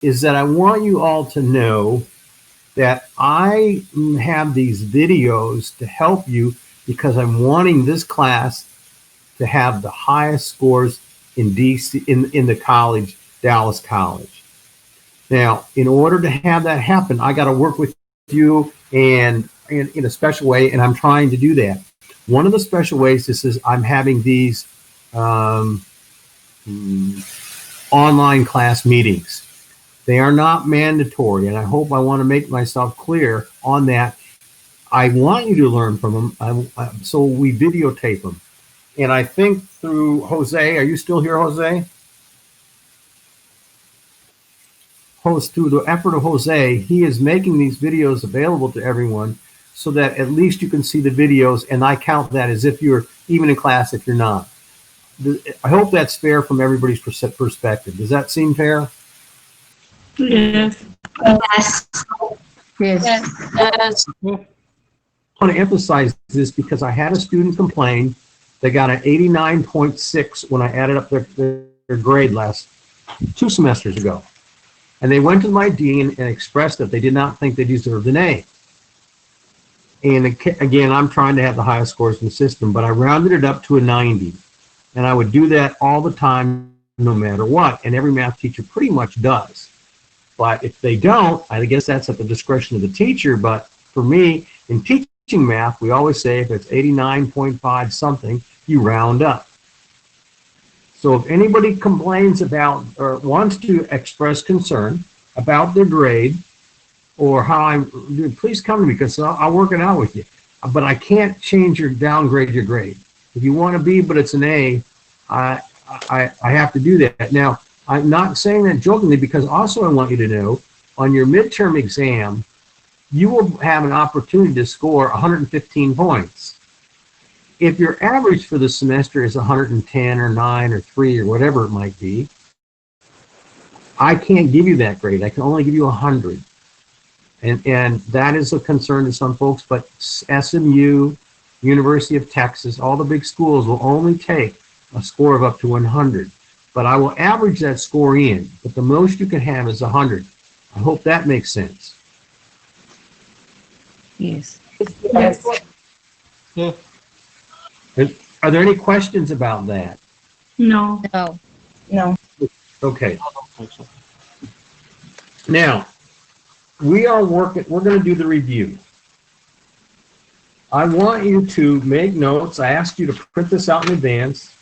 is that I want you all to know that I have these videos to help you because I'm wanting this class to have the highest scores in DC in the college, Dallas College. Now, in order to have that happen, I got to work with you and in a special way, and I'm trying to do that. One of the special ways is I'm having these um, online class meetings. They are not mandatory, and I want to make myself clear on that. I want you to learn from them, so we videotape them. And I think through Jose, are you still here, Jose? Through the effort of Jose, he is making these videos available to everyone so that at least you can see the videos, and I count that as if you're even in class if you're not. I hope that's fair from everybody's perspective. Does that seem fair? Yes. Yes. Yes. Yes. I want to emphasize this because I had a student complain. They got an 89.6 when I added up their grade 2 semesters ago. And they went to my dean and expressed that they did not think they deserved an A. And again, I'm trying to have the highest scores in the system, but I rounded it up to a 90. And I would do that all the time, no matter what. And every math teacher pretty much does. But if they don't, I guess that's at the discretion of the teacher. But for me, in teaching math, we always say if it's 89.5 something, you round up. So if anybody complains about or wants to express concern about their grade or how I'm doing, please come to me because I'll work it out with you. But I can't downgrade your grade. If you want a B but it's an A, I have to do that. Now, I'm not saying that jokingly because also I want you to know on your midterm exam, you will have an opportunity to score 115 points. If your average for the semester is 110 or 9 or 3 or whatever it might be, I can't give you that grade. I can only give you 100. And that is a concern to some folks, but SMU, University of Texas, all the big schools will only take a score of up to 100. But I will average that score in, but the most you can have is 100. I hope that makes sense. Yes. Yes. Yeah. Are there any questions about that? No. No. No. Okay. Now, we're going to do the review. I want you to make notes. I asked you to print this out in advance.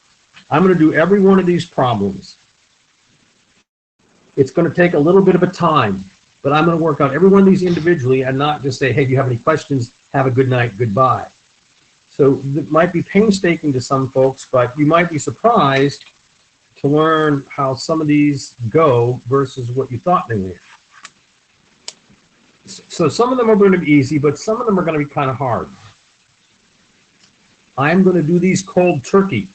I'm going to do every one of these problems. It's going to take a little bit of a time, but I'm going to work on every one of these individually and not just say, hey, do you have any questions? Have a good night, goodbye. So it might be painstaking to some folks, but you might be surprised to learn how some of these go versus what you thought they were. So some of them are going to be easy, but some of them are going to be kind of hard. I'm going to do these cold turkey.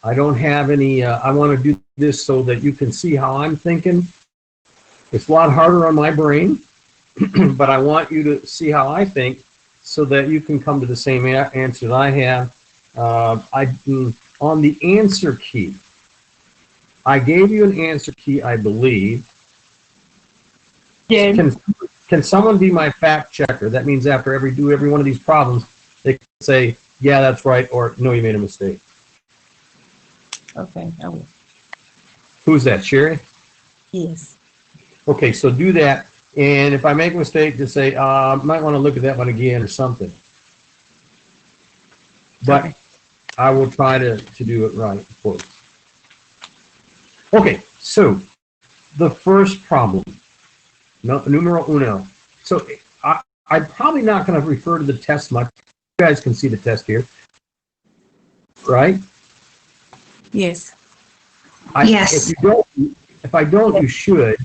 I don't have any, I want to do this so that you can see how I'm thinking. It's a lot harder on my brain, but I want you to see how I think so that you can come to the same answer that I have. On the answer key, I gave you an answer key, I believe. Yeah. Can someone be my fact checker? That means after every one of these problems, they can say, yeah, that's right, or no, you made a mistake. Okay, I will. Who's that, Sherry? Yes. Okay, so do that. And if I make a mistake, just say, might want to look at that one again or something. But Okay. I will try to do it right for you. Okay, so the first problem, numero uno. So I'm probably not going to refer to the test much. You guys can see the test here, right? Yes. Yes. If I don't, you should.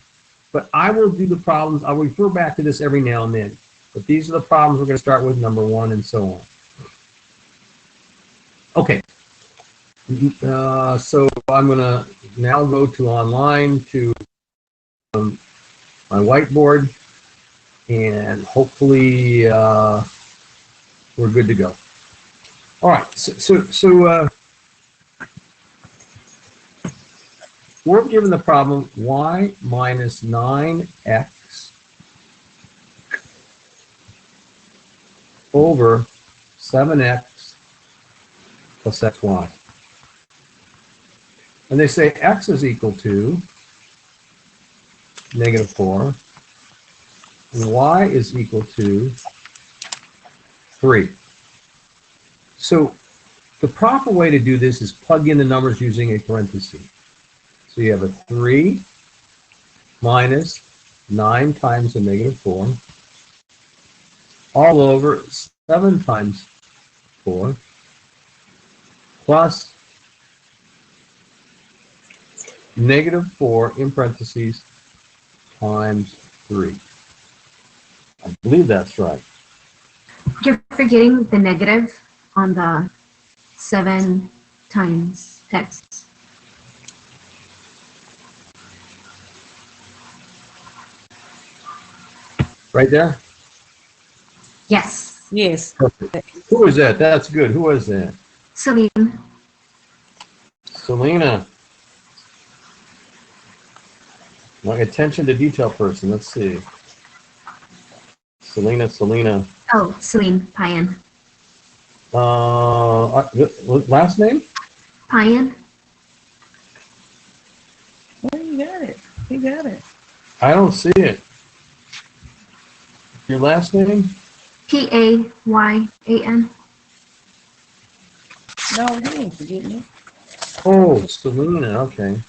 But I will do the problems. I'll refer back to this every now and then. But these are the problems we're going to start with, number 1 and so on. Okay. So I'm going to now go to online to my whiteboard, and hopefully we're good to go. All right. So we're given the problem y minus 9x over 7x plus xy. And they say x is equal to -4, and y is equal to 3. So the proper way to do this is plug in the numbers using a parenthesis. So you have a 3 minus 9 times a -4 all over 7 times 4 plus -4 in parentheses times 3. I believe that's right. You're forgetting the negative on the 7 times x. Right there? Yes. Yes. Perfect. Who is that? That's good. Who is that? Celine. Selena. My attention to detail person. Let's see. Selena. Oh, Celine Payan. Last name? Payan? Oh, you got it. You got it. I don't see it. Your last name? Payan. No, you ain't forgetting it. Oh, Selena. Okay.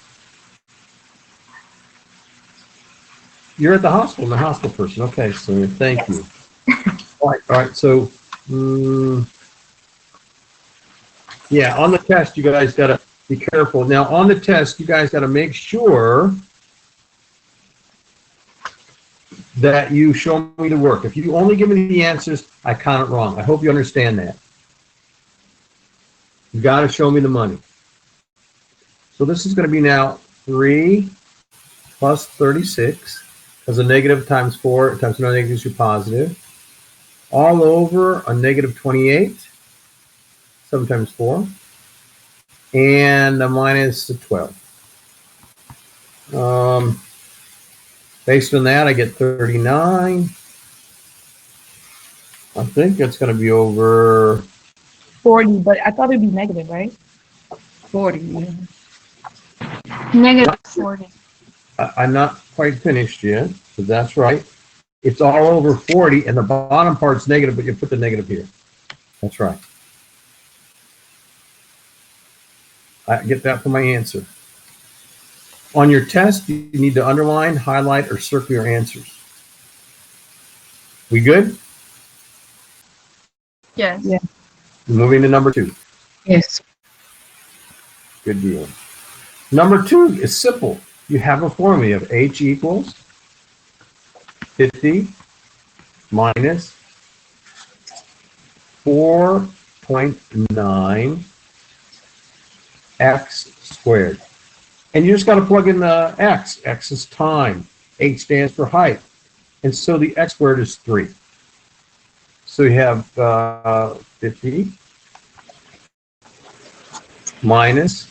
You're at the hospital. I'm a hospital person. Okay, Selena. Thank you. All right. So, yeah, on the test, you guys got to be careful. Now, on the test, you guys got to make sure that you show me the work. If you only give me the answers, I count it wrong. I hope you understand that. You got to show me the money. So this is going to be now 3 plus 36, because a negative times 4 times another negative gives you positive, all over a negative 28, 7 times 4, and a minus 12. Based on that, I get 39. I think it's going to be over 40, but I thought it'd be negative, right? 40. Yeah. Negative 40. I'm not quite finished yet, but that's right. It's all over 40, and the bottom part's negative, but you put the negative here. That's right. I get that for my answer. On your test, you need to underline, highlight, or circle your answers. We good? Yes. Yeah. Moving to number 2. Yes. Good deal. Number 2 is simple. You have a formula of H equals 50 minus 4.9 x squared. And you just got to plug in the x. X is time. H stands for height. And so the x squared is 3. So you have 50 minus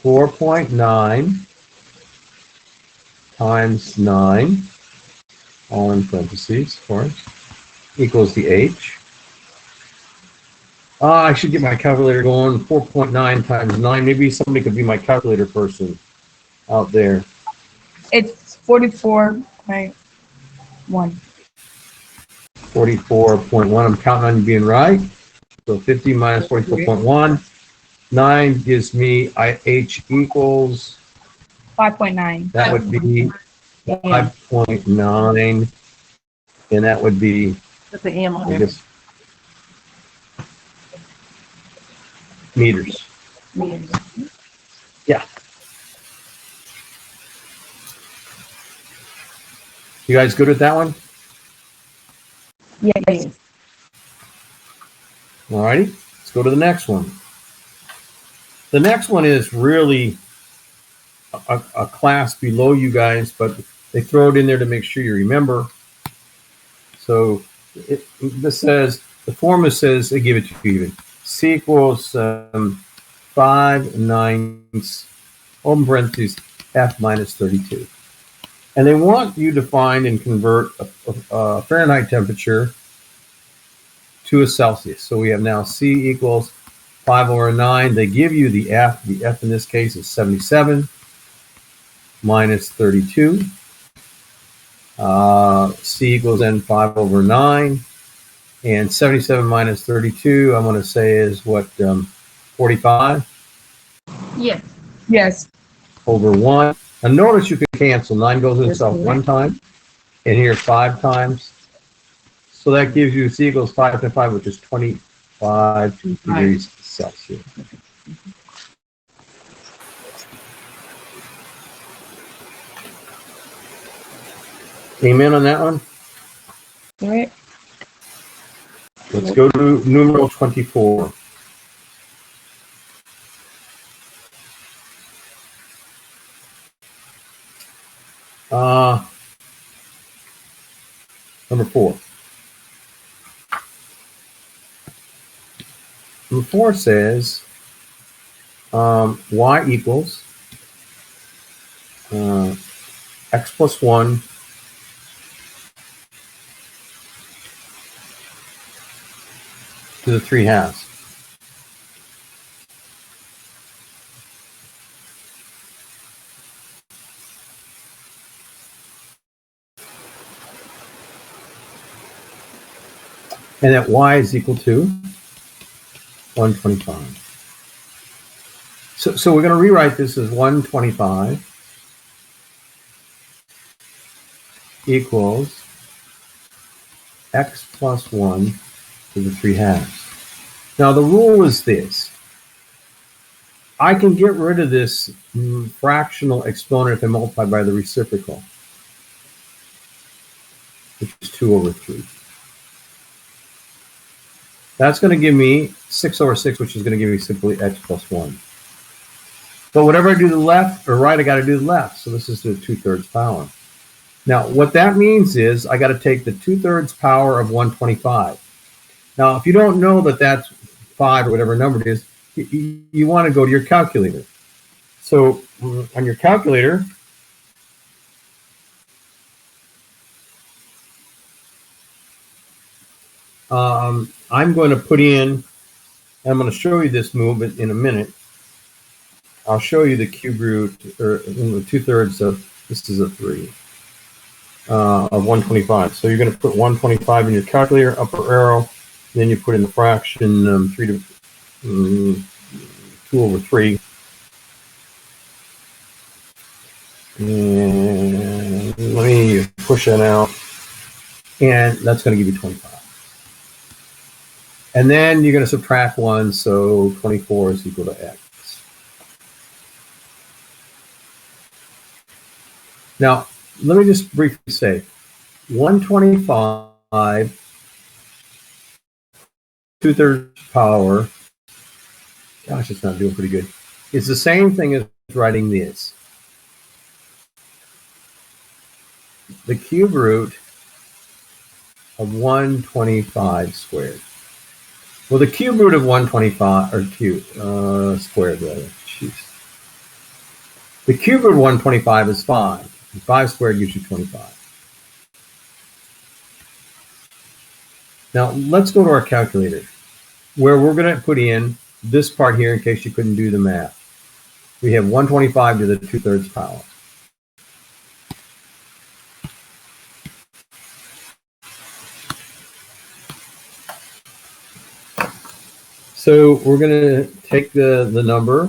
4.9 times 9, all in parentheses, of course, equals the h. I should get my calculator going. 4.9 times 9. Maybe somebody could be my calculator person out there. It's 44.1. 44.1. I'm counting on you being right. So 50 minus 44.1. 9 gives me h equals, 5.9. that would be 5.9. And that would be, Put the M on I it. guess, meters. Yeah. You guys good with that one? Yes. All righty. Let's go to the next one. The next one is really a class below you guys, but they throw it in there to make sure you remember. So this says, the formula says, they give it to you even. C equals 5/9 open parentheses, F minus 32. And they want you to find and convert a Fahrenheit temperature to a Celsius. So we have now C equals 5/9. They give you the F. The F in this case is 77 minus 32. C equals then 5/9. And 77 minus 32, I'm going to say is what, 45 Yes. Yes. over 1. And notice you can cancel. 9 goes in itself one time, and here 5 times. So that gives you C equals 5 to 5, which is 25 degrees Celsius. Amen on that one? All right. Let's go to numeral 24. Number 4. Number 4 says y equals x plus 1 to the 3/2. And that y is equal to 125. So we're going to rewrite this as 125 equals x plus 1 to the 3/2. Now the rule is this. I can get rid of this fractional exponent if I multiply by the reciprocal, which is 2/3. That's going to give me 6/6, which is going to give me simply x plus 1. But whatever I do to the left or right, I got to do the left. So this is the 2/3 power. Now, what that means is I got to take the 2/3 power of 125. Now, if you don't know that that's 5 or whatever number it is, you want to go to your calculator. So on your calculator, I'm going to put in, and I'm going to show you this movement in a minute. I'll show you the cube root, or 2/3 of, this is a 3, of 125. So you're going to put 125 in your calculator, upper arrow, then you put in the fraction 2/3. And let me push that out. And that's going to give you 25. And then you're going to subtract 1, so 24 is equal to x. Now, let me just briefly say, 125, 2/3 power, gosh, it's not doing pretty good. It's the same thing as writing this. The cube root of 125 squared. Well, the cube root of 125, or squared rather, jeez. The cube root of 125 is 5. 5 squared gives you 25. Now, let's go to our calculator, where we're going to put in this part here in case you couldn't do the math. We have 125 to the 2/3 power. So we're going to take the number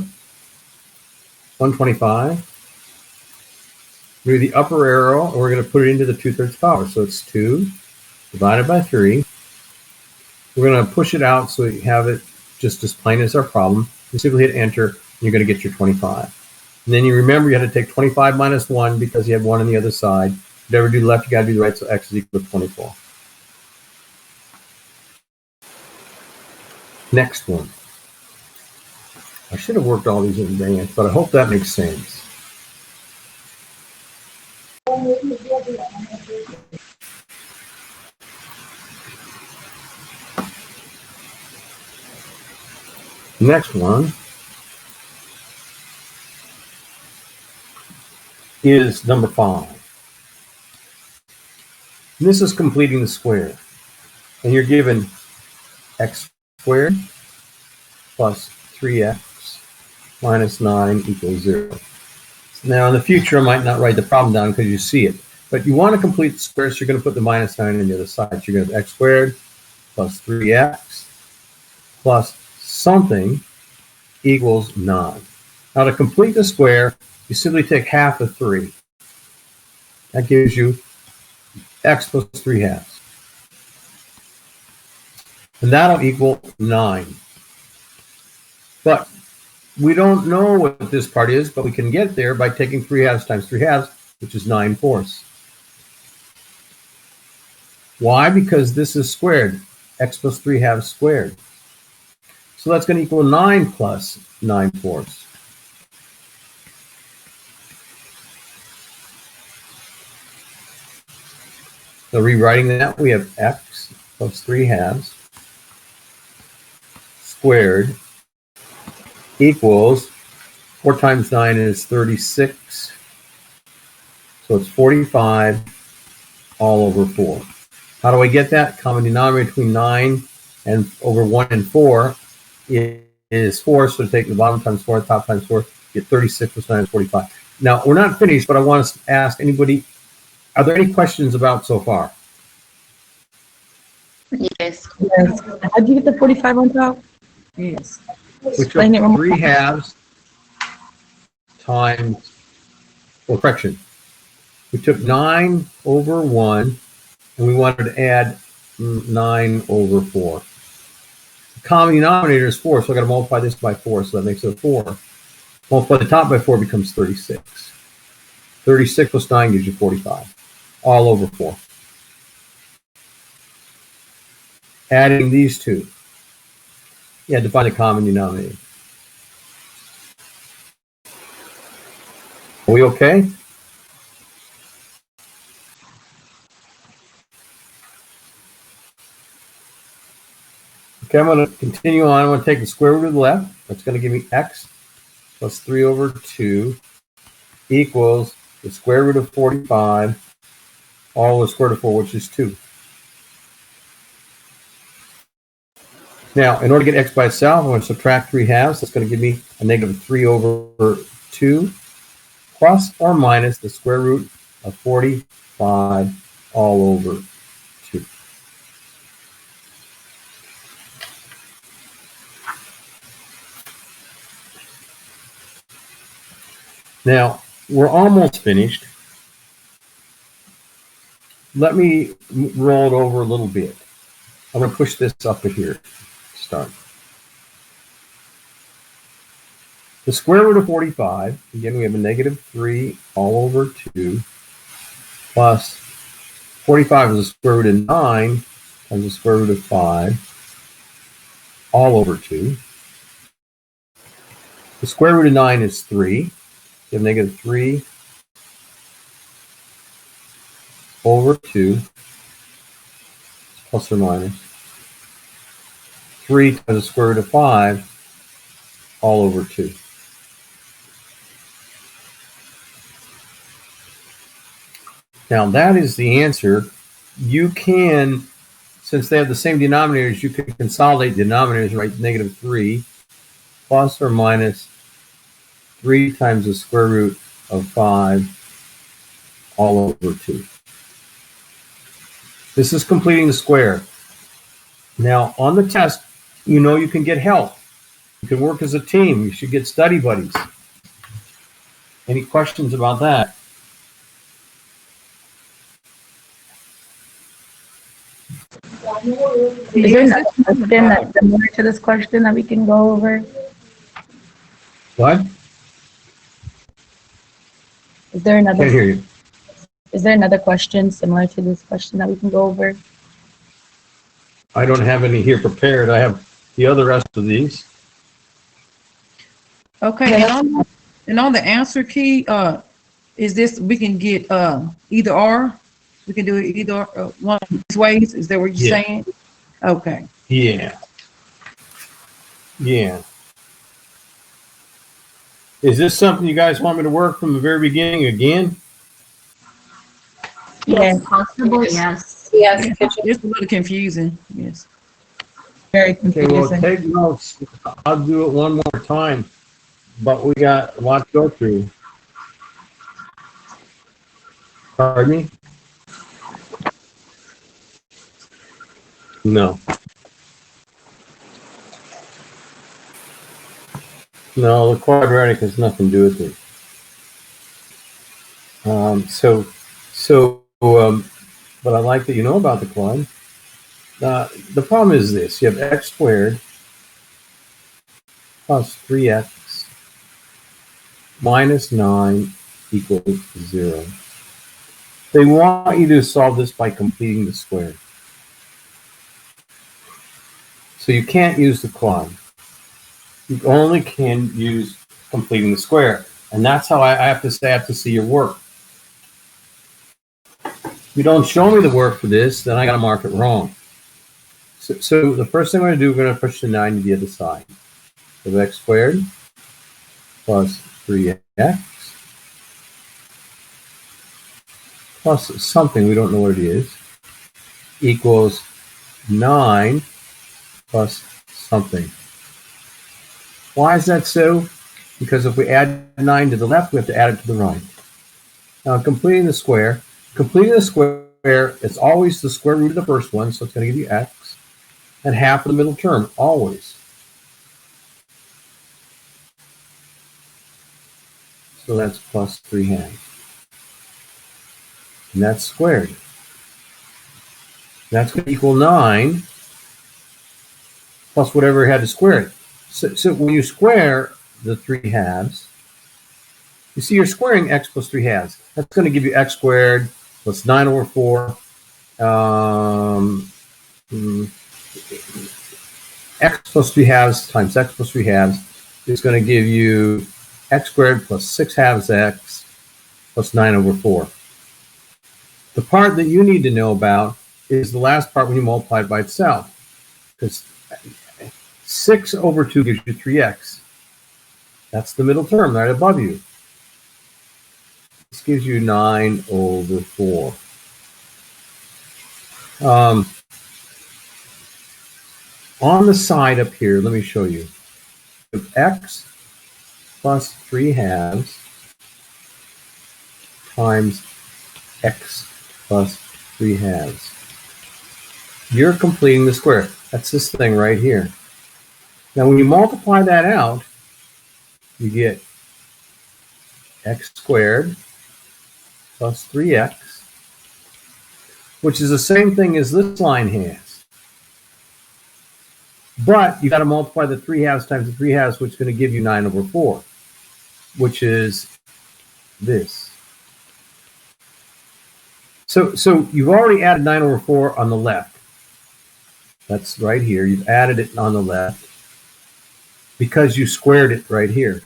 125, move the upper arrow, and we're going to put it into the 2/3 power. So it's 2 divided by 3. We're going to push it out so you have it just as plain as our problem. You simply hit enter, and you're going to get your 25. And then you remember you had to take 25 minus 1 because you had 1 on the other side. Whatever you do left, you got to do the right, so x is equal to 24. Next one. I should have worked all these in advance, but I hope that makes sense. Next one is number 5. And this is completing the square. And you're given x squared plus 3x minus 9 equals 0. Now, in the future, I might not write the problem down because you see it. But you want to complete the square, so you're going to put the minus 9 on the other side. So you're going to have x squared plus 3x plus something equals 9. Now, to complete the square, you simply take half of 3. That gives you x plus 3 halves. And that'll equal 9. But we don't know what this part is, but we can get there by taking 3 halves times 3 halves, which is 9/4. Why? Because this is squared. X plus 3 halves squared. So that's going to equal 9 plus 9/4. So rewriting that, we have x plus 3 halves squared equals 4 times 9 is 36. So it's 45 all over 4. How do I get that? Common denominator between 9 and over 1 and 4 is 4. So take the bottom times 4, top times 4, get 36 plus 9 is 45. Now, we're not finished, but I want to ask anybody, are there any questions about so far? Yes. Yes. How'd you get the 45 on top? Yes. We took Explain it one more 3 halves times, well, correction. We took 9 over 1, and we wanted to add 9 over 4. The common denominator is 4, so I've got to multiply this by 4, so that makes it 4. Multiply the top by 4 becomes 36. 36 plus 9 gives you 45, all over 4. Adding these two, you had to find the common denominator. Are we okay? Okay, I'm going to continue on. I'm going to take the square root of the left. That's going to give me x plus 3 over 2 equals the square root of 45, all the square root of 4, which is 2. Now, in order to get x by itself, I'm going to subtract 3 halves. That's going to give me a negative 3 over 2 plus or minus the square root of 45 all over 2. Now, we're almost finished. Let me roll it over a little bit. I'm going to push this up to here. Start. The square root of 45, again, we have a negative 3 all over 2 plus 45 is the square root of 9 times the square root of 5 all over 2. The square root of 9 is 3. You have negative 3 over 2 plus or minus 3 times the square root of 5 all over 2. Now that is the answer. You can, since they have the same denominators, you can consolidate denominators, right? Negative 3 plus or minus 3 times the square root of 5 all over 2. This is completing the square. Now, on the test, you know you can get help. You can work as a team. You should get study buddies. Any questions about that? Is there another question that's similar to this question that we can go over? What? Is there Can't hear you. another question similar to this question that we can go over? I don't have any here prepared. I have the other rest of these. Okay, and on the answer key, is this, we can get either or? We can do it either one of these ways? Is that what you're Yeah. saying? Okay. Yeah. Yeah. Is this something you guys want me to work from the very beginning again? Yes. If possible, yes. Yes. It's a little confusing, yes. Very Okay, well, confusing. take notes. I'll do it one more time, but we got a lot to go through. Pardon me? No. No, the quadratic has nothing to do with it. But I like that you know about the quad. The problem is this: you have x squared plus 3x minus 9 equals 0. They want you to solve this by completing the square. So you can't use the quad. You only can use completing the square. And that's how I have to say I have to see your work. If you don't show me the work for this, then I got to mark it wrong. So the first thing we're going to do, we're going to push the 9 to the other side. So x squared plus 3x plus something, we don't know what it is, equals 9 plus something. Why is that so? Because if we add 9 to the left, we have to add it to the right. Now, completing the square, it's always the square root of the first one, so it's going to give you x, and half of the middle term, always. So that's plus 3/2. And that's squared. That's going to equal 9 plus whatever had to square it. So when you square the 3/2, you see you're squaring x plus 3/2. That's going to give you x squared plus 9 over 4. X plus 3/2 times x plus 3/2 is going to give you x squared plus 6/2 x plus 9 over 4. The part that you need to know about is the last part when you multiply it by itself. Because 6 over 2 gives you 3x. That's the middle term right above you. This gives you 9 over 4. On the side up here, let me show you. If x plus 3/2 times x plus 3/2. You're completing the square. That's this thing right here. Now, when you multiply that out, you get x squared plus 3x, which is the same thing as this line has. But you got to multiply the 3/2 times the 3/2, which is going to give you 9 over 4, which is this. So you've already added 9 over 4 on the left. That's right here. You've added it on the left because you squared it right here.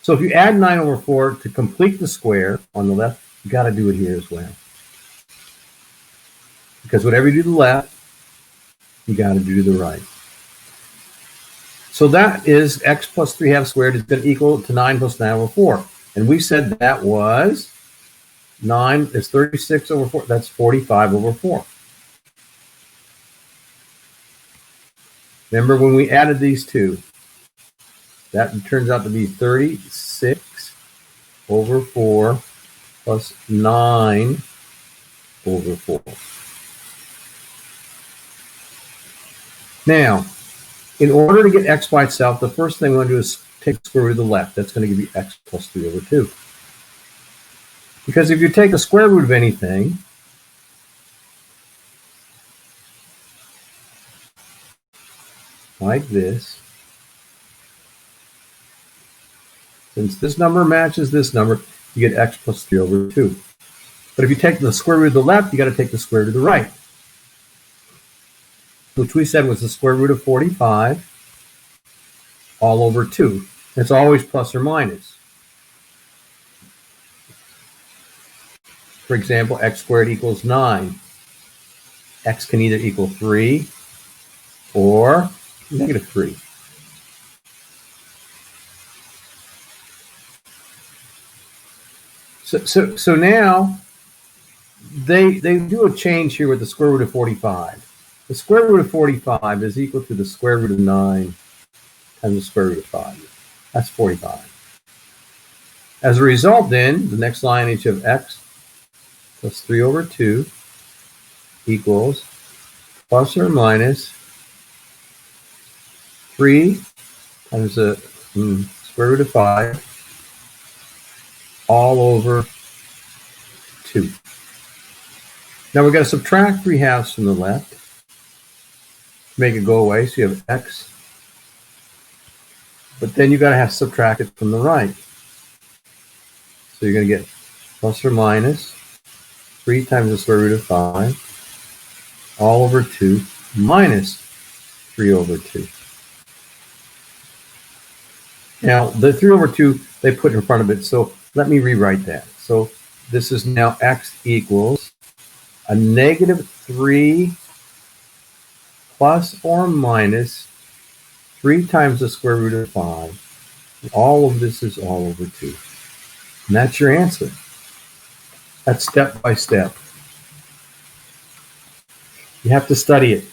So if you add 9 over 4 to complete the square on the left, you got to do it here as well. Because whatever you do to the left, you got to do to the right. So that is x plus 3/2 squared is going to equal to 9 plus 9 over 4. And we said that was 9 is 36 over 4. That's 45 over 4. Remember when we added these two? That turns out to be 36 over 4 plus 9 over 4. Now, in order to get x by itself, the first thing we want to do is take the square root of the left. That's going to give you x plus 3 over 2. Because if you take the square root of anything, like this, since this number matches this number, you get x plus 3 over 2. But if you take the square root of the left, you got to take the square root of the right, which we said was the square root of 45 all over 2. It's always plus or minus. For example, x squared equals 9. X can either equal 3 or negative 3. So now they do a change here with the square root of 45. The square root of 45 is equal to the square root of 9 times the square root of 5. That's 45. As a result, then, the next line is you have x plus 3 over 2 equals plus or minus 3 times the square root of 5 all over 2. Now we've got to subtract 3 halves from the left to make it go away. So you have x. But then you've got to have subtract it from the right. So you're going to get plus or minus 3 times the square root of 5 all over 2 minus 3 over 2. Now, the 3 over 2, they put in front of it, so let me rewrite that. So this is now x equals a negative 3 plus or minus 3 times the square root of 5. All of this is all over 2. And that's your answer. That's step by step. You have to study it.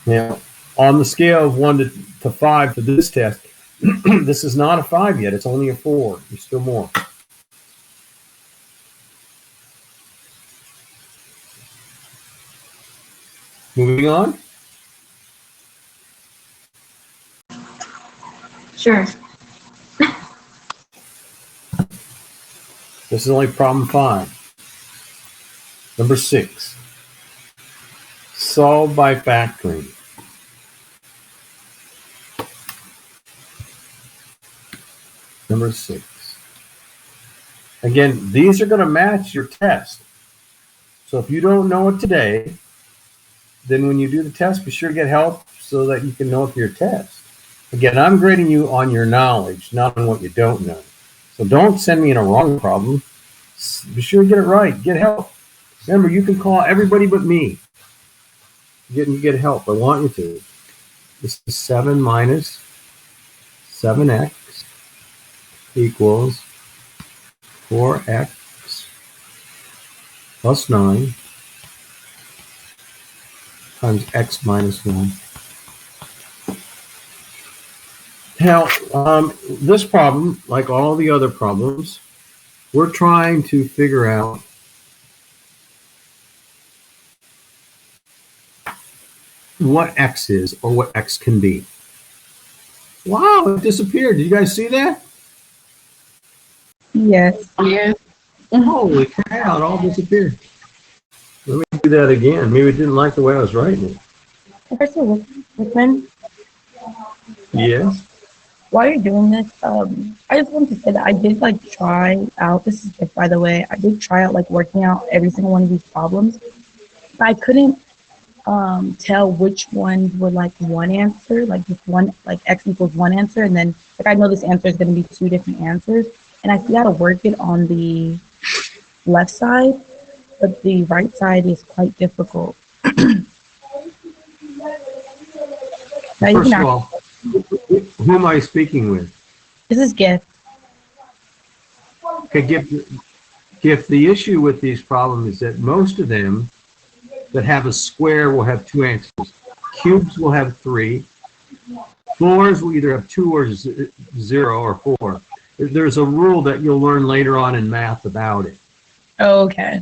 Now, on the scale of 1 to 5 for this test, this is not a 5 yet. It's only a 4. There's still more. Moving on. Sure. This is only problem 5. Number 6. Solve by factoring. Number 6. Again, these are going to match your test. So if you don't know it today, then when you do the test, be sure to get help so that you can know it for your test. Again, I'm grading you on your knowledge, not on what you don't know. So don't send me in a wrong problem. Be sure to get it right. Get help. Remember, you can call everybody but me. You get help. I want you to. This is 7 minus 7x equals 4x plus 9 times x minus 1. Now, this problem, like all the other problems, we're trying to figure out what x is or what x can be. Wow, it disappeared. Did you guys see that? Yes. Yes. Holy cow, it all disappeared. Let me do that again. Maybe it didn't like the way I was writing it. Professor Wickman, Yes. while you're doing this, I just wanted to say that I did like try out, this is it, by the way, I did try out like working out every single one of these problems, but I couldn't tell which ones were like one answer, like just one, like x equals one answer, and then like I know this answer is going to be 2 different answers, and I see how to work it on the left side, but the right side is quite difficult. Now you First can of all, who am I speaking with? this is gift. Okay, Gift, the issue with these problems is that most of them that have a square will have 2 answers. Cubes will have 3. Floors will either have 2 or 0 or 4. There's a rule that you'll learn later on in math about it. Okay.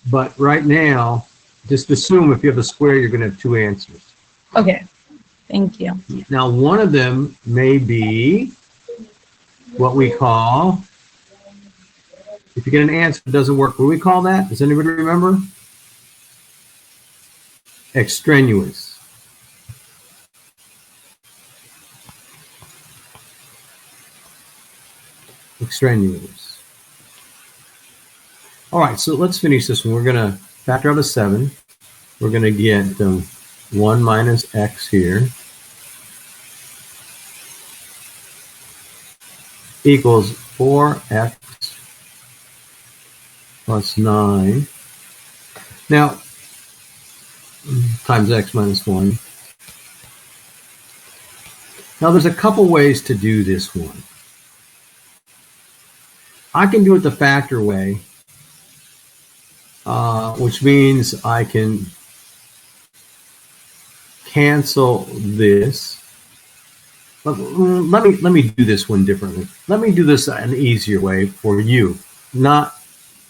But right now, just assume if you have a square, you're going to have 2 answers. Okay. Thank you. Now, one of them may be what we call, if you get an answer that doesn't work, what do we call that? Does anybody remember? Extraneous. Extraneous. All right, so let's finish this one. We're going to factor out a 7. We're going to get 1 minus x here equals 4x plus 9. Now, times x minus 1. Now, there's a couple ways to do this one. I can do it the factor way, which means I can cancel this. Let me do this one differently. Let me do this an easier way for you. Not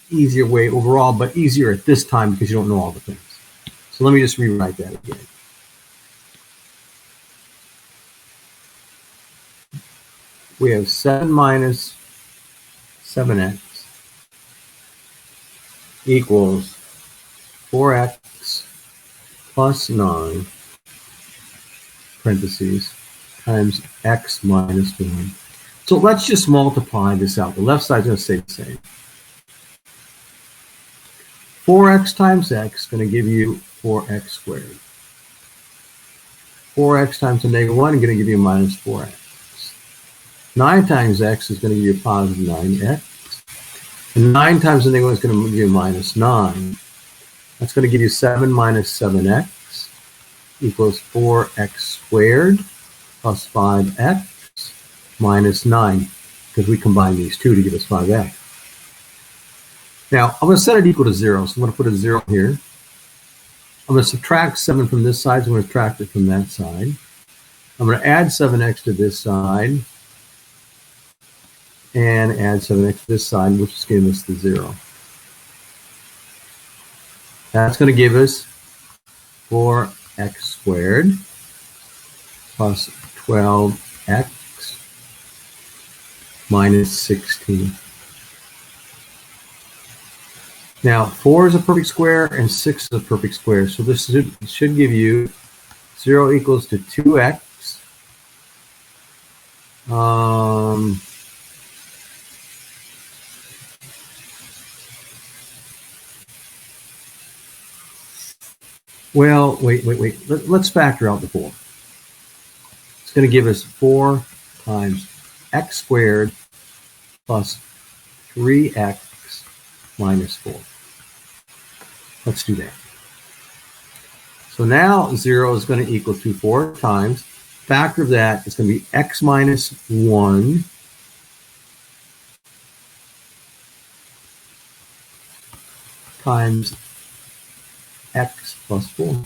easier way overall, but easier at this time because you don't know all the things. So let me just rewrite that again. We have 7 minus 7x equals 4x plus 9 parentheses times x minus 1. So let's just multiply this out. The left side's going to stay the same. 4x times x is going to give you 4x squared. 4x times a negative 1 is going to give you minus 4x. 9 times x is going to give you a positive 9x. And 9 times the negative 1 is going to give you minus 9. That's going to give you 7 minus 7x equals 4x squared plus 5x minus 9, because we combine these two to give us 5x. Now, I'm going to set it equal to 0, so I'm going to put a 0 here. I'm going to subtract 7 from this side, so I'm going to subtract it from that side. I'm going to add 7x to this side, and add 7x to this side, which is giving us the 0. That's going to give us 4x squared plus 12x minus 16. Now, 4 is a perfect square and 6 is a perfect square. So this should give you 0 equals to 2x. Well, wait. Let's factor out the 4. It's going to give us 4 times x squared plus 3x minus 4. Let's do that. So now 0 is going to equal to 4 times. Factor of that is going to be x minus 1 times x plus 4.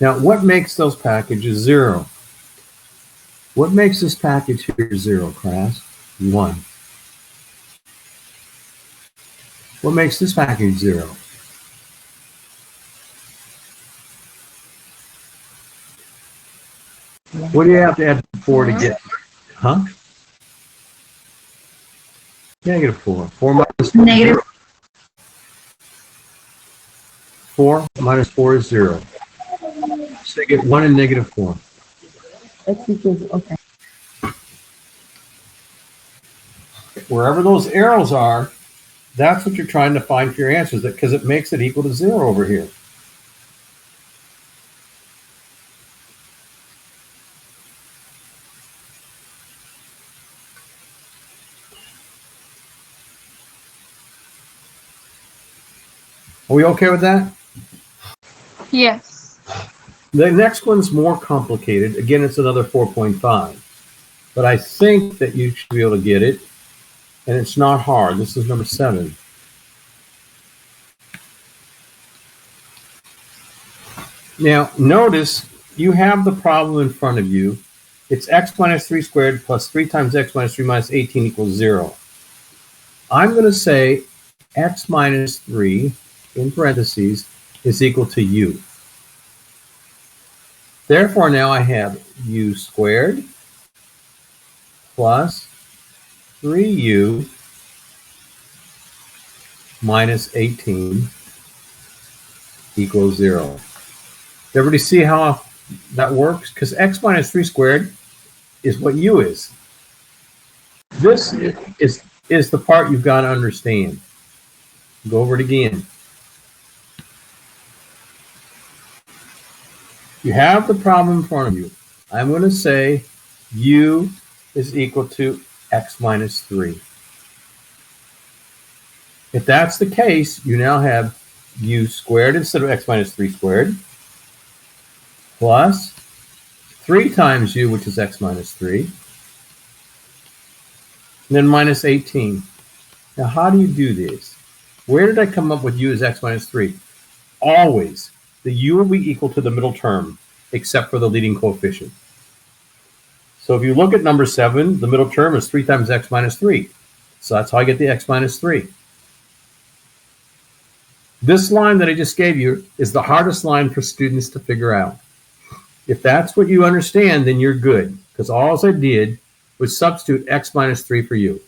Now, what makes those packages 0? What makes this package here 0, class? 1. What makes this package 0? What do you have to add 4 to get? Huh? Negative 4. 4 minus 4 Negative. 4 minus 4 is 0. So you get 1 and negative 4. X equals, okay. Wherever those arrows are, that's what you're trying to find for your answers, because it makes it equal to 0 over here. Are we okay with that? Yes. The next one's more complicated. Again, it's another 4.5. But I think that you should be able to get it. And it's not hard. This is number 7. Now, notice you have the problem in front of you. It's x minus 3 squared plus 3 times x minus 3 minus 18 equals 0. I'm going to say x minus 3, in parentheses, is equal to u. Therefore, now I have u squared plus 3u minus 18 equals 0. Everybody see how that works? Because x minus 3 squared is what u is. This is the part you've got to understand. Go over it again. You have the problem in front of you. I'm going to say u is equal to x minus 3. If that's the case, you now have u squared instead of x minus 3 squared plus 3 times u, which is x minus 3, and then minus 18. Now, how do you do this? Where did I come up with u as x minus 3? Always, the u will be equal to the middle term, except for the leading coefficient. So if you look at number 7, the middle term is 3 times x minus 3. So that's how I get the x minus 3. This line that I just gave you is the hardest line for students to figure out. If that's what you understand, then you're good, because all I did was substitute x minus 3 for u.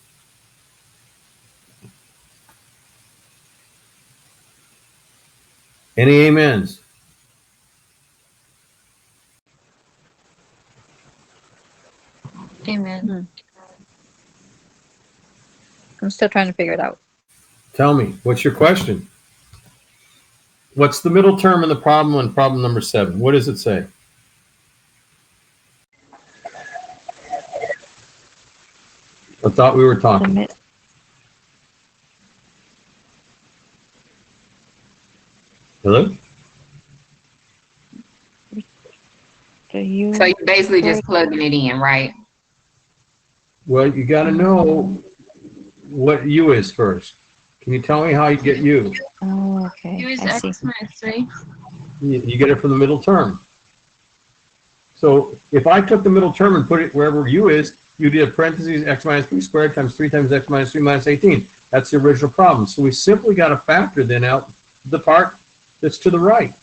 Any amens? Amen. I'm still trying to figure it out. Tell me, what's your question? What's the middle term in the problem on problem number 7? What does it say? I thought we were talking. Hello? So you So you're basically just plugging it in, right? Well, you got to know what u is first. Can you tell me how you get u? Oh, okay. U is I see. x minus 3. You get it from the middle term. So if I took the middle term and put it wherever u is, you did parentheses x minus 3 squared times 3 times x minus 3 minus 18. That's the original problem. So we simply got to factor then out the part that's to the right.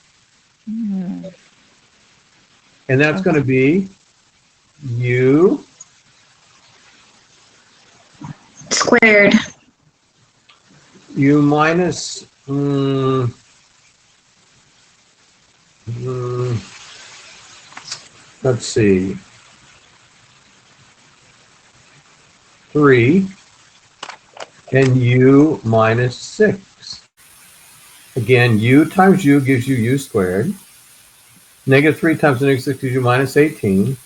Hmm. And that's going to be u Squared. u minus let's see, 3 and u minus 6. Again, u times u gives you u squared. Negative 3 times the negative 6 gives you minus 18.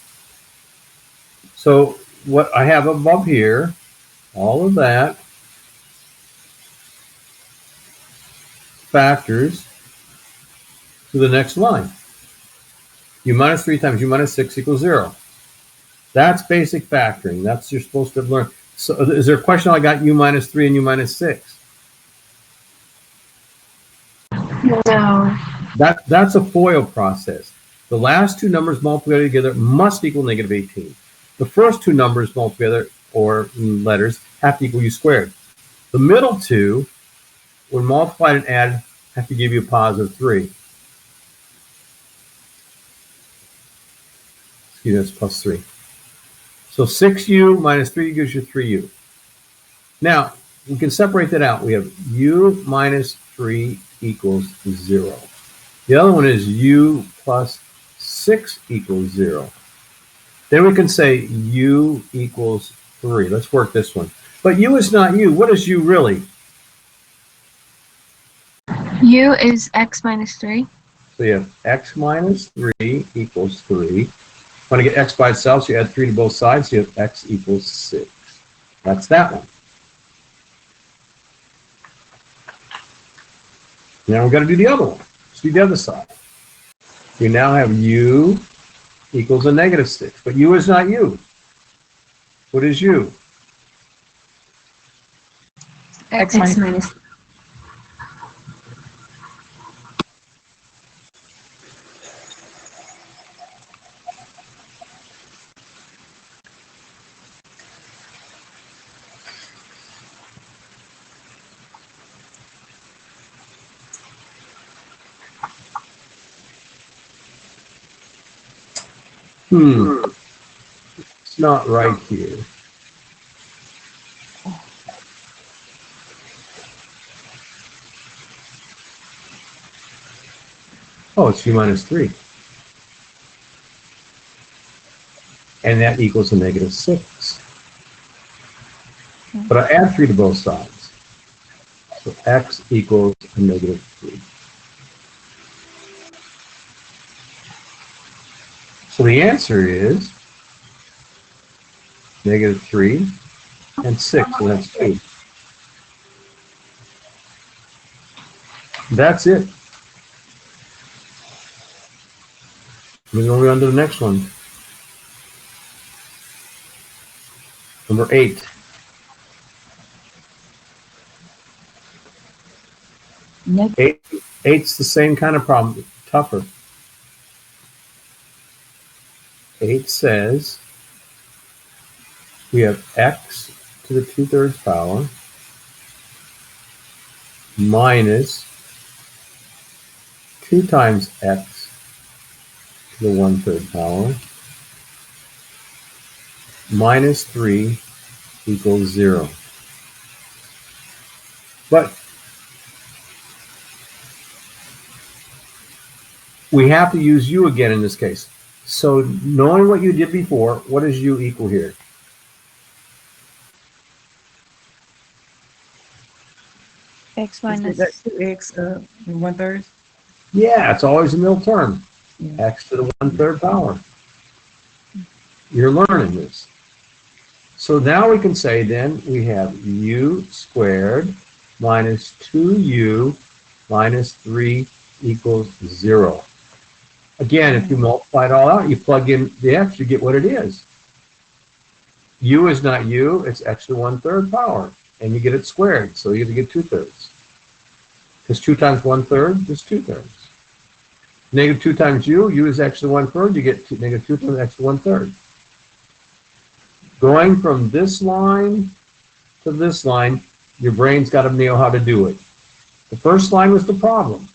So what I have above here, all of that factors to the next line. U minus 3 times u minus 6 equals 0. That's basic factoring. That's you're supposed to learn. So is there a question I got u minus 3 and u minus 6? No. That's a FOIL process. The last two numbers multiplied together must equal negative 18. The first two numbers multiplied together, or letters, have to equal u squared. The middle two, when multiplied and added, have to give you a positive 3. Excuse me, that's plus 3. So 6u minus 3 gives you 3u. Now, we can separate that out. We have u minus 3 equals 0. The other one is u plus 6 equals 0. Then we can say u equals 3. Let's work this one. But u is not u. What is u really? U is x minus 3. So you have x minus 3 equals 3. Want to get x by itself, so you add 3 to both sides, so you have x equals 6. That's that one. Now we've got to do the other one. Let's do the other side. We now have u equals a negative 6, but u is not u. What is u? X X minus. minus. It's not right here. Oh, it's u minus 3. And that equals a negative 6. But I add 3 to both sides. So x equals a negative 3. So the answer is negative 3 and 6, and that's 2. That's it. We're going on to the next one. Number 8. Next, Eight's the same kind of problem, tougher. 8 says we have x to the 2/3 power minus 2 times x to the 1/3 power minus 3 equals 0. But we have to use u again in this case. So knowing what you did before, what does u equal here? X minus. That's 2x, 1/3. Yeah, it's always a middle term. Yeah. X to the 1/3 power. You're learning this. So now we can say then we have u squared minus 2u minus 3 equals 0. Again, if you multiply it all out, you plug in the x, you get what it is. U is not u, it's x to the 1/3 power. And you get it squared, so you have to get 2/3. Because 2 times 1/3 is 2/3. Negative 2 times u is x to the 1/3, you get negative 2 times x to the 1/3. Going from this line to this line, your brain's got to know how to do it. The first line was the problem.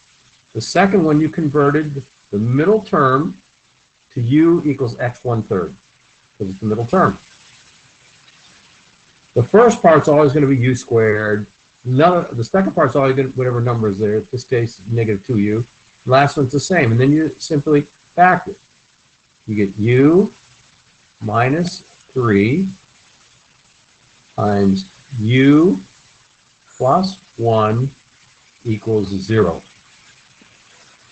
The second one, you converted the middle term to u equals x 1/3, because it's the middle term. The first part's always going to be u squared. The second part's always going to, whatever number is there, in this case, negative 2u. The last one's the same, and then you simply factor it. You get u minus 3 times u plus 1 equals 0.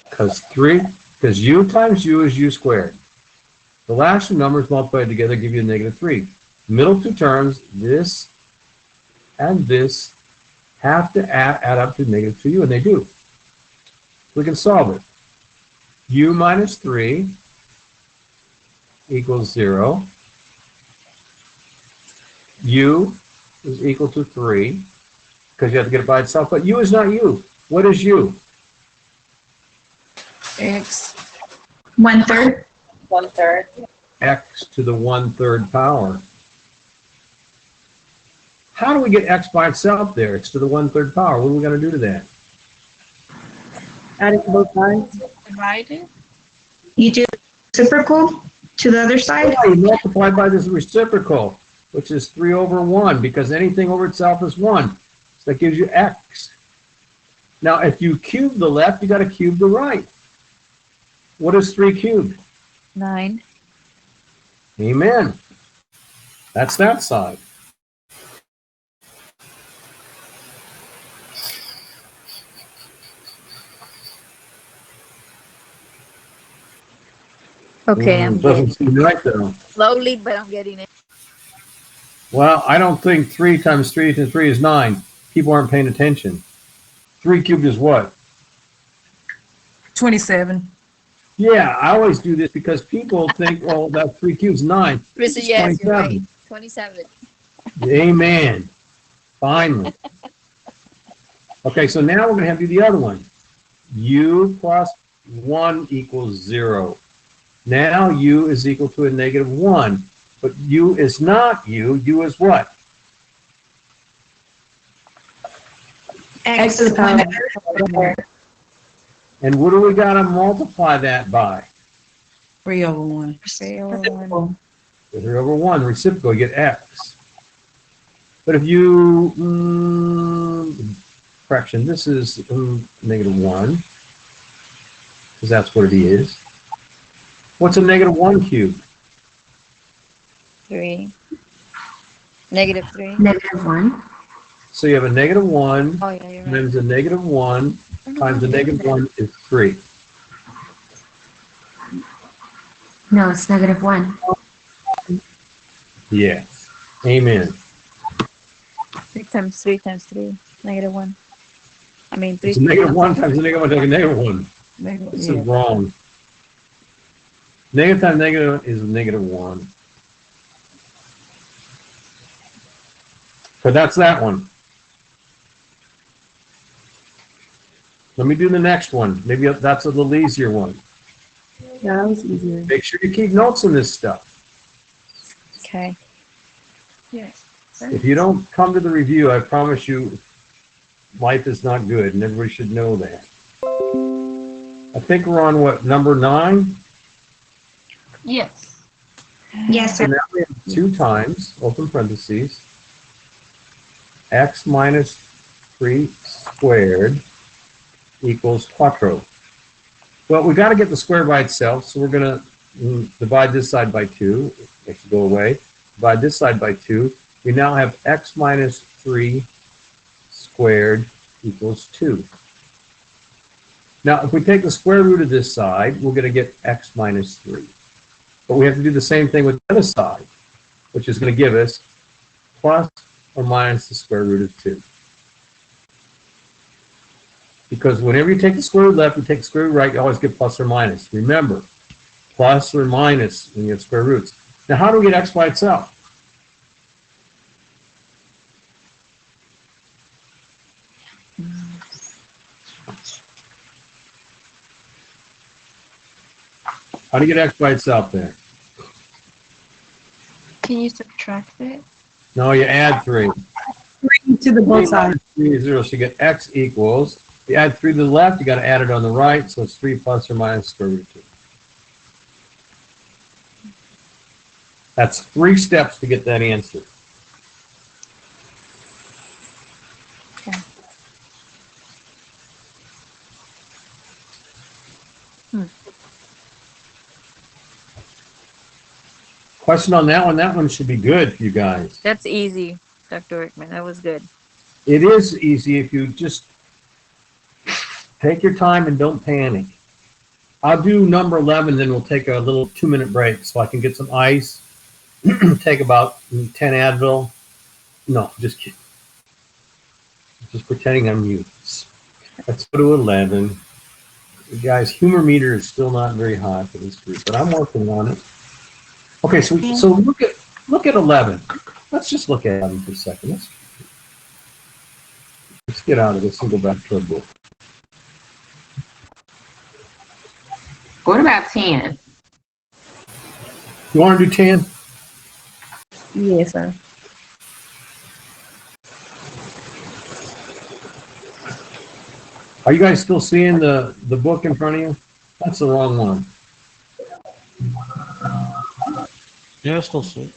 Because u times u is u squared. The last two numbers multiplied together give you a negative 3. Middle two terms, this and this, have to add up to negative 2u, and they do. We can solve it. U minus 3 equals 0. U is equal to 3, because you have to get it by itself, but u is not u. What is u? X. 1/3. 1/3. X to the 1/3 power. How do we get x by itself there? X to the 1/3 power. What are we going to do to that? Add it to both sides. Divided. You do reciprocal to the other side. Yeah, you multiply by this reciprocal, which is 3 over 1, because anything over itself is 1. So that gives you x. Now, if you cube the left, you got to cube the right. What is 3 cubed? 9. Amen. That's that side. Okay, I'm Doesn't getting seem right though. slowly, but I'm getting it. Well, I don't think 3 times 3 times 3 is 9. People aren't paying attention. 3 cubed is what? 27. Yeah, I always do this because people think, well, that 3 cubes 9. Risa, It's yes, you're 27. right. 27. Amen. Finally. Okay, so now we're going to have to do the other one. U plus 1 equals 0. Now u is equal to a negative 1. But u is not u. U is what? X to the power. And what do we got to multiply that by? 3 over 1. 3 over 1. 3 over 1, reciprocal, you get x. But if you, fraction, this is negative 1, because that's what it is. What's a negative 1 cubed? 3. Negative 3. -1. So you have a negative 1 Oh, yeah, you're right. times a negative 1 times a negative 1 is 3. No, it's -1. Yes. Amen. 3 times 3 times 3. Negative 1. I mean, 3. It's a negative 1 times a negative 1 times a negative 1. Negative, This yeah. is wrong. Negative times negative is -1. So that's that one. Let me do the next one. Maybe that's a little easier one. Yeah, that was easier. Make sure you keep notes on this stuff. Okay. Yes. If you don't come to the review, I promise you, life is not good, and everybody should know that. I think we're on what, number 9? Yes. Yes, So sir. now we have 2 times, open parentheses, x minus 3 squared equals quattro. Well, we got to get the square by itself, so we're going to divide this side by 2. It should go away. Divide this side by 2. We now have x minus 3 squared equals 2. Now, if we take the square root of this side, we're going to get x minus 3. But we have to do the same thing with the other side, which is going to give us plus or minus the square root of 2. Because whenever you take the square root left, you take the square root right, you always get plus or minus. Remember, plus or minus when you have square roots. Now, how do we get x by itself? How do you get x by itself there? Can you subtract it? No, you add 3. To the both sides. 3 is 0, so you get x equals. You add 3 to the left, you got to add it on the right, so it's 3 plus or minus square root of 2. That's 3 steps to get that answer. Okay. Question on that one? That one should be good for you guys. That's easy, Dr. Rickman. That was good. It is easy if you just take your time and don't panic. I'll do number 11, then we'll take a little 2-minute break so I can get some ice, take about 10 Advil. No, just kidding. Just pretending I'm mute. Let's go to 11. You guys, humor meter is still not very high for this group, but I'm working on it. Okay, so look at 11. Let's just look at 11 for a second. Let's get out of this and go back to our book. What about 10? You want to do 10? Yes, sir. Are you guys still seeing the book in front of you? That's the wrong one. Yeah, still see.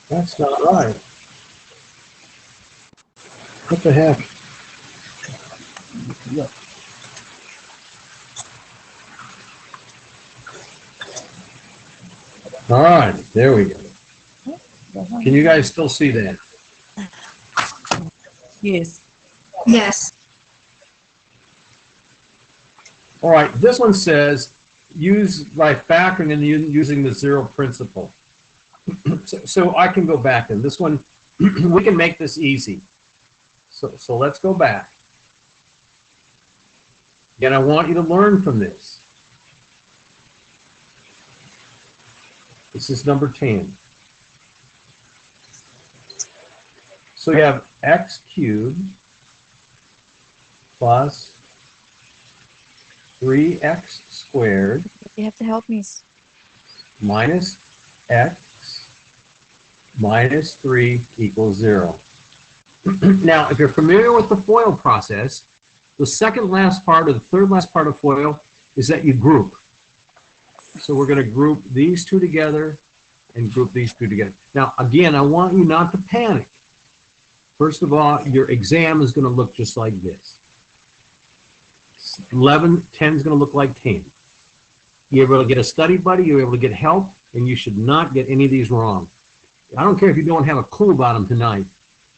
That's not right. What the heck? All right, there we go. Can you guys still see that? Yes. Yes. All right, this one says use by factoring and using the zero principle. So I can go back, and this one, we can make this easy. So let's go back. Again, I want you to learn from this. This is number 10. So you have x cubed plus 3x squared You have to help me. minus x minus 3 equals 0. Now, if you're familiar with the FOIL process, the second last part or the third last part of FOIL is that you group. So we're going to group these two together and group these two together. Now, again, I want you not to panic. First of all, your exam is going to look just like this. 10 is going to look like 10. You're able to get a study buddy, you're able to get help, and you should not get any of these wrong. I don't care if you don't have a clue about them tonight.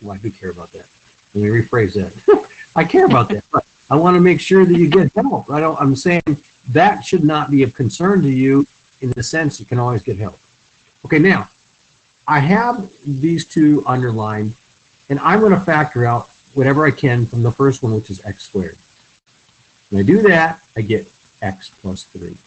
Well, I do care about that. Let me rephrase that. I care about that, but I want to make sure that you get help. I'm saying that should not be of concern to you in the sense you can always get help. Okay, now, I have these two underlined, and I'm going to factor out whatever I can from the first one, which is x squared. When I do that, I get x plus 3.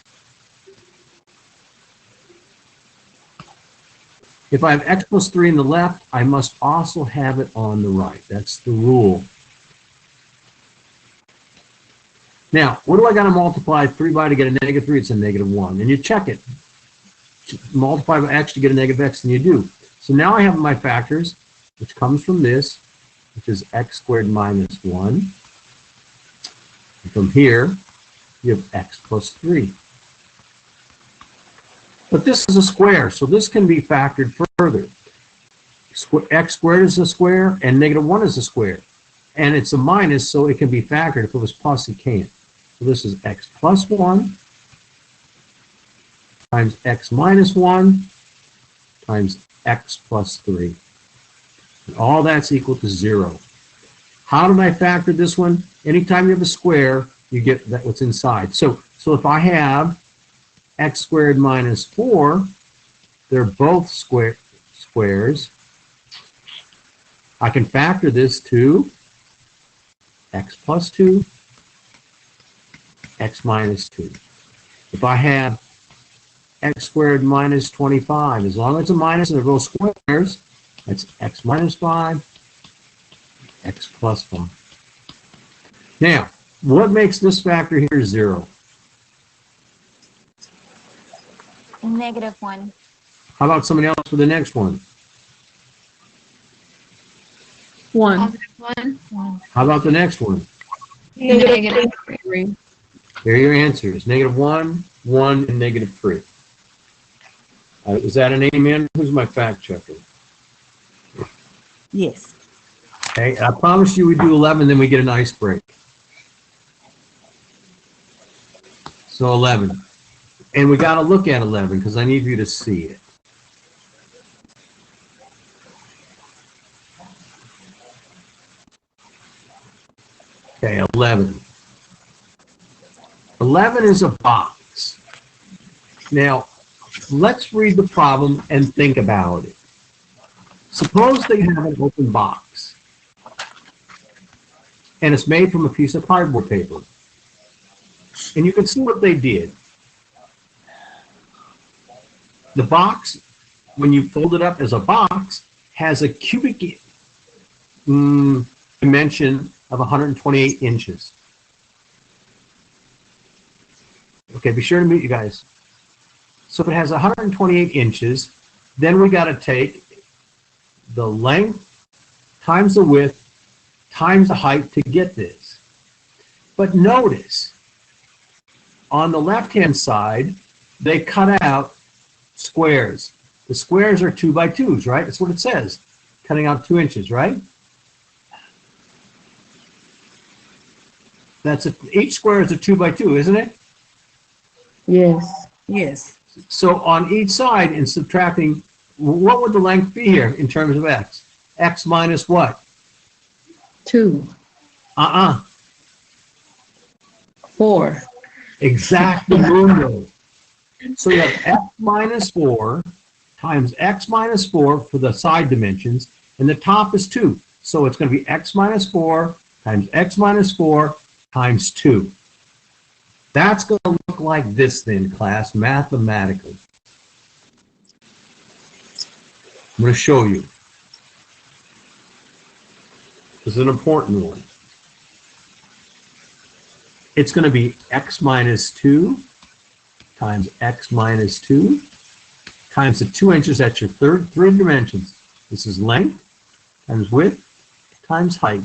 If I have x plus 3 in the left, I must also have it on the right. That's the rule. Now, what do I got to multiply 3 by to get a negative 3? It's a negative 1. And you check it. Multiply by x to get a negative x, and you do. So now I have my factors, which comes from this, which is x squared minus 1. And from here, you have x plus 3. But this is a square, so this can be factored further. X squared is a square, and negative 1 is a square. And it's a minus, so it can be factored. If it was plus, it can't. So this is x plus 1 times x minus 1 times x plus 3. And all that's equal to 0. How did I factor this one? Anytime you have a square, you get that what's inside. So if I have x squared minus 4, they're both squares. I can factor this to x plus 2, x minus 2. If I have x squared minus 25, as long as it's a minus and they're both squares, that's x minus 5, x plus 5. Now, what makes this factor here 0? Negative 1. How about somebody else for the next one? 1. Positive 1. How about the next one? Negative 3. Here are your answers. Negative 1, 1, and negative 3. Is that an amen? Who's my fact checker? Yes. Okay, I promised you we'd do 11, then we get an ice break. So 11. And we got to look at 11 because I need you to see it. Okay, 11. 11 is a box. Now, let's read the problem and think about it. Suppose they have an open box, and it's made from a piece of cardboard paper. And you can see what they did. The box, when you fold it up as a box, has a cubic dimension of 128 inches. Okay, be sure to mute you guys. So if it has 128 inches, then we got to take the length times the width times the height to get this. But notice, on the left-hand side, they cut out squares. The squares are 2 by 2s, right? That's what it says. Cutting out 2 inches, right? Each square is a 2 by 2, isn't it? Yes. Yes. So on each side, in subtracting, what would the length be here in terms of x? X minus what? 2. 4. Exactly. Mundo. So you have x minus 4 times x minus 4 for the side dimensions, and the top is 2. So it's going to be x minus 4 times x minus 4 times 2. That's going to look like this then, class, mathematically. I'm going to show you. This is an important one. It's going to be x minus 2 times x minus 2 times the 2 inches. That's your three dimensions. This is length times width times height.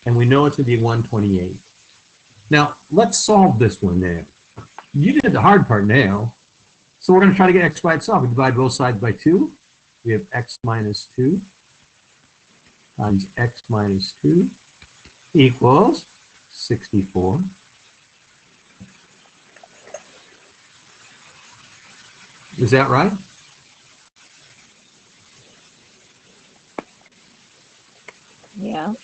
And we know it's going to be 128. Now, let's solve this one now. You did the hard part now. So we're going to try to get x by itself. We divide both sides by 2. We have x minus 2 times x minus 2 equals 64. Is that right? Yeah.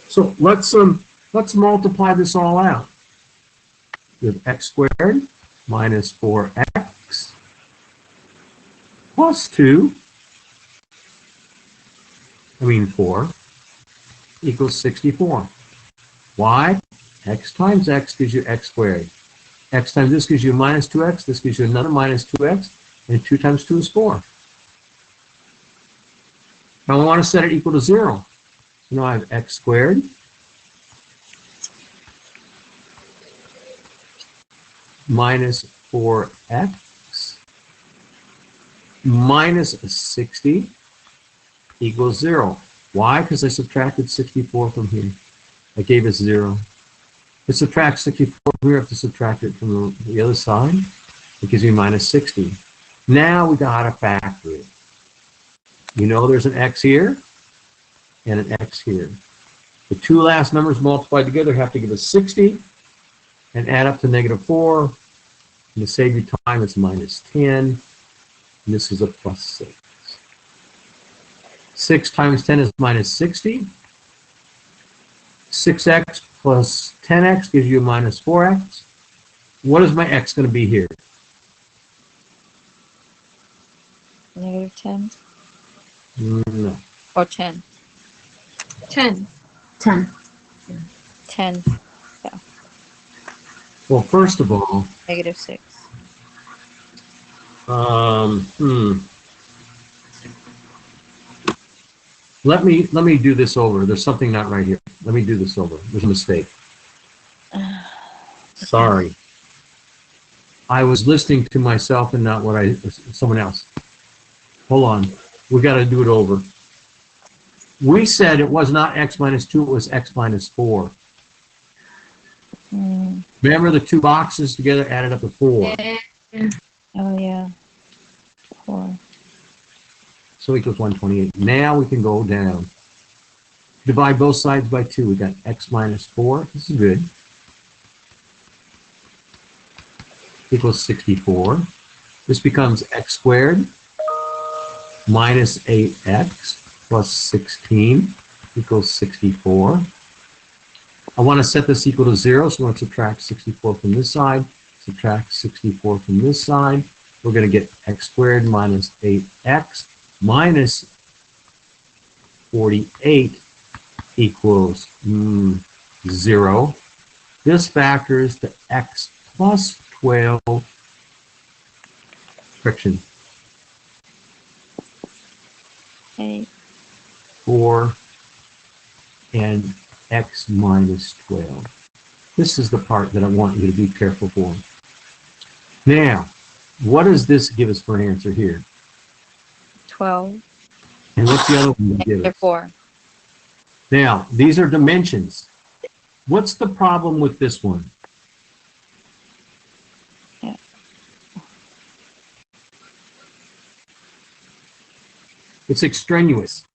So let's multiply this all out. We have x squared minus 4x plus 2, 4, equals 64. Why? X times x gives you x squared. X times this gives you minus 2x. This gives you another minus 2x. And 2 times 2 is 4. Now I want to set it equal to 0. So now I have x squared minus 4x minus 60 equals 0. Why? Because I subtracted 64 from here. I gave us 0. To subtract 64, we have to subtract it from the other side. It gives me minus 60. Now we got to factor it. You know there's an x here and an x here. The two last numbers multiplied together have to give us 60 and add up to negative 4. And to save you time, it's minus 10. And this is a plus 6. 6 times 10 is minus 60. 6x plus 10x gives you minus 4x. What is my x going to be here? Negative 10 No. or 10? 10. 10. 10, Well, first of all, negative 6. Let me do this over. There's something not right here. Let me do this over. There's a mistake. Sorry. I was listening to myself and not someone else. Hold on. We got to do it over. We said it was not x minus 2, it was x minus 4. Remember the two boxes together added up to 4. Oh, yeah. 4. So equals 128. Now we can go down. Divide both sides by 2. We got x minus 4. This is good. Equals 64. This becomes x squared minus 8x plus 16 equals 64. I want to set this equal to 0, so I'm going to subtract 64 from this side, subtract 64 from this side. We're going to get x squared minus 8x minus 48 equals 0. This factors to x plus 12 friction. 8. 4 and x minus 12. This is the part that I want you to be careful for. Now, what does this give us for an answer here? 12. And what's the other one give Negative us? 4. Now, these are dimensions. What's the problem with this one? Yeah. It's extraneous.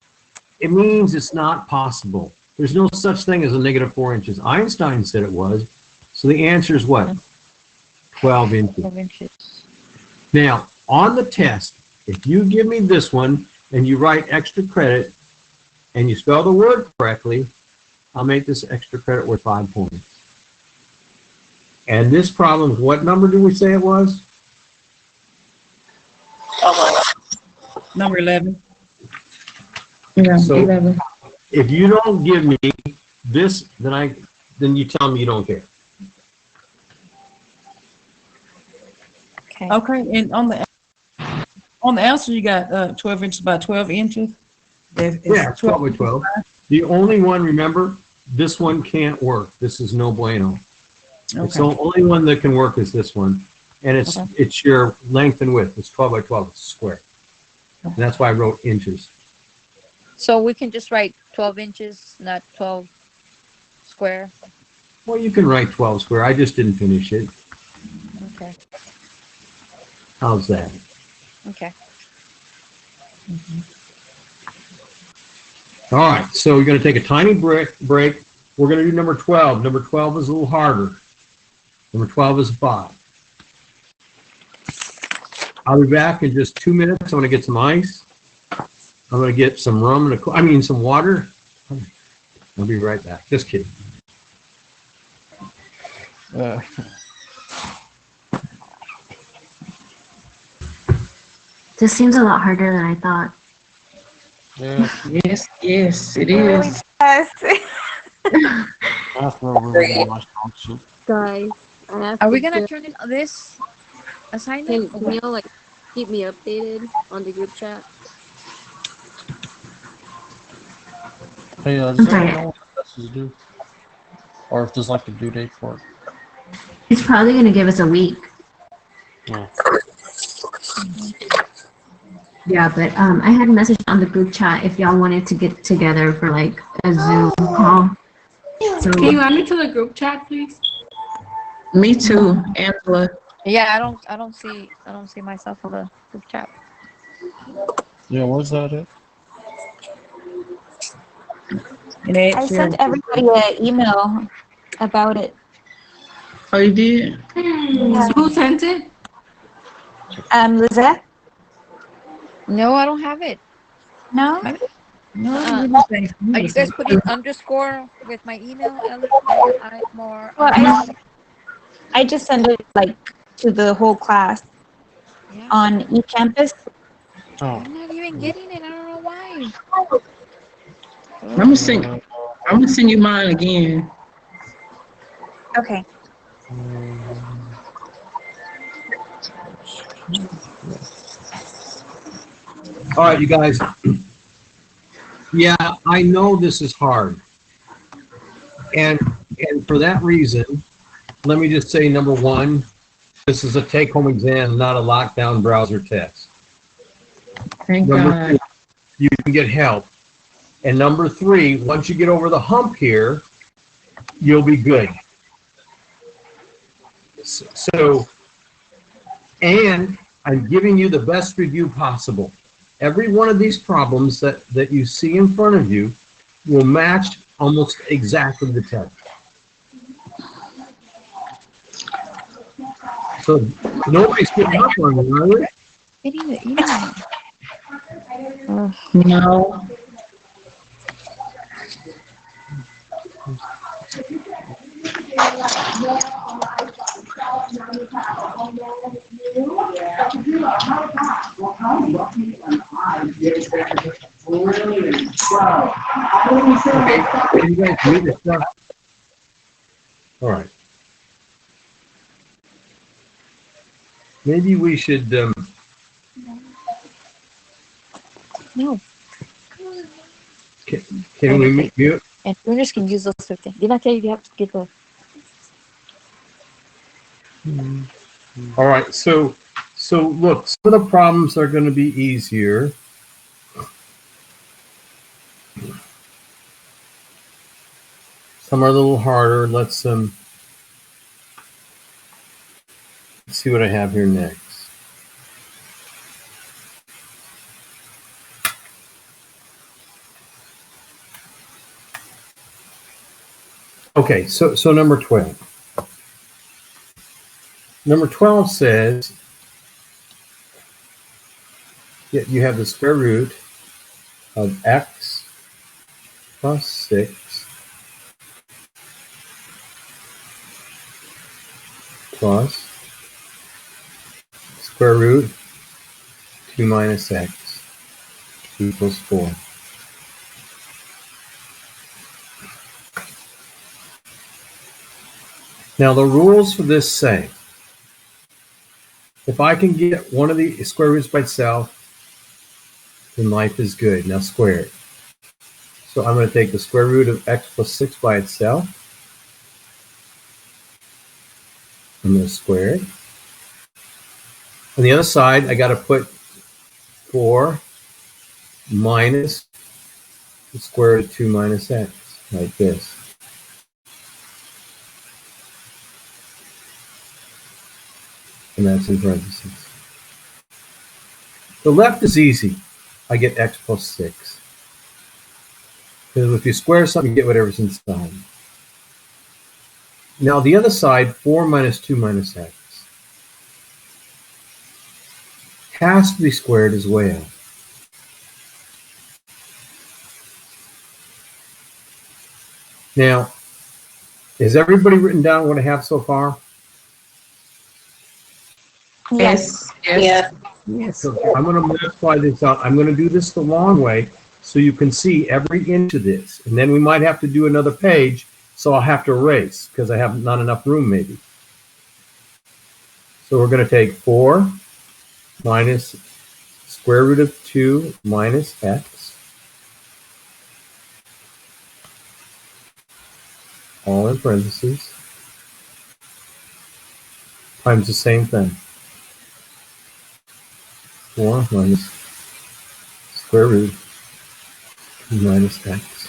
It means it's not possible. There's no such thing as a negative 4 inches. Einstein said it was. So the answer is what? 12 inches. 12 inches. Now, on the test, if you give me this one and you write extra credit and you spell the word correctly, I'll make this extra credit worth 5 points. And this problem, what number do we say it was? Number 11. Yeah, So- 11. If you don't give me this, then you tell me you don't care. Okay. Okay, and on the answer, you got 12 inches by 12 inches. Yeah, it's 12 by 12. The only one, remember, this one can't work. This is no bueno. It's the Okay. only one that can work is this one. And Okay. it's your length and width. It's 12 by 12. It's square. And that's why I wrote inches. So we can just write 12 inches, not 12 square. Well, you can write 12 square. I just didn't finish it. Okay. How's that? Okay. All right. So we're going to take a tiny break. We're going to do number 12. Number 12 is a little harder. Number 12 is 5. I'll be back in just 2 minutes. I'm going to get some ice. I'm going to get some rum and some water. I'll be right back. Just kidding. This seems a lot harder than I thought. Yeah, Yes, yes, it Really is. does. that's not really my strong suit. Guys, I have Are to we gonna go. turn in this assignment? Can y'all like keep me updated on the group chat? Hey, does I'm anyone sorry. know what the test is due? Or if there's like a due date for it? It's probably going to give us a week. No. Yeah, but I had a message on the group chat if y'all wanted to get together for like a Zoom call. So Can you add me to the group chat, please? Me too, Angela. Yeah, I don't see myself on the group chat. Yeah, where's that at? I sent everybody an email about it. Oh, you did? Who sent it? Lizette? No, I don't have it. No? No, Uh-uh. we didn't say- we Are you didn't guys say- putting underscore with my email? I more. Well, I just sent it like to the whole class Yeah. on eCampus. Oh. I'm not even getting it. I don't know why. I'm gonna send you mine again. Okay. All right, you guys. Yeah, I know this is hard. And for that reason, let me just say, number one, this is a take-home exam, not a lockdown browser test. Thank Number God. two, you can get help. And number three, once you get over the hump here, you'll be good. So, and I'm giving you the best review possible. Every one of these problems that you see in front of you will match almost exactly the test. So nobody's getting up on it, are they? Getting the email. No. Okay, can you guys read this stuff? All right. Maybe we should, No. can we mute? And learners can use those certain. Did I tell you have to get the? All right, so look, some of the problems are going to be easier. Some are a little harder. Let's see what I have here next. Okay, so number 12. Number 12 says you have the square root of x plus 6 plus square root 2 minus x equals 4. Now the rules for this say, if I can get one of the square roots by itself, then life is good. Now square it. So I'm going to take the square root of x plus 6 by itself. I'm going to square it. On the other side, I got to put 4 minus the square root of 2 minus x, like this. And that's in parentheses. The left is easy. I get x plus 6. Because if you square something, you get whatever's inside. Now the other side, 4 minus 2 minus x, has to be squared as well. Now, has everybody written down what I have so far? Yes. Yes. Yes. So I'm going to multiply this out. I'm going to do this the long way so you can see every inch of this. And then we might have to do another page, so I'll have to erase because I have not enough room maybe. So we're going to take 4 minus square root of 2 minus x, all in parentheses, times the same thing. 4 minus square root 2 minus x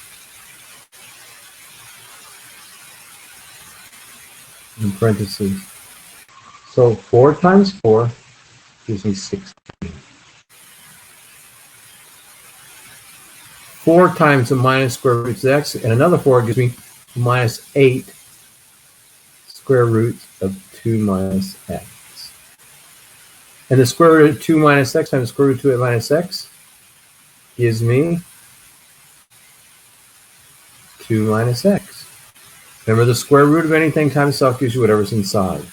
in parentheses. So 4 times 4 gives me 16. 4 times the minus square root of x, and another 4 gives me minus 8 square root of 2 minus x. And the square root of 2 minus x times the square root of 2 minus x gives me 2 minus x. Remember, the square root of anything times itself gives you whatever's inside.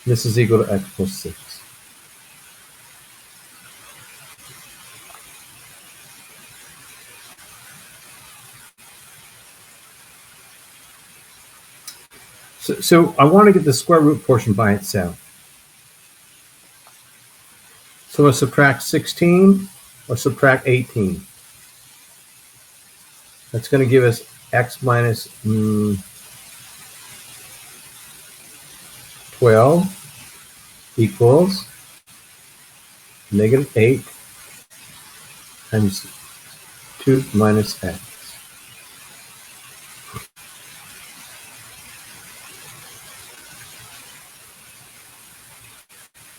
This is equal to x plus 6. So I want to get the square root portion by itself. So we'll subtract 16 or subtract 18. That's going to give us x minus 12 equals negative 8 times 2 minus x.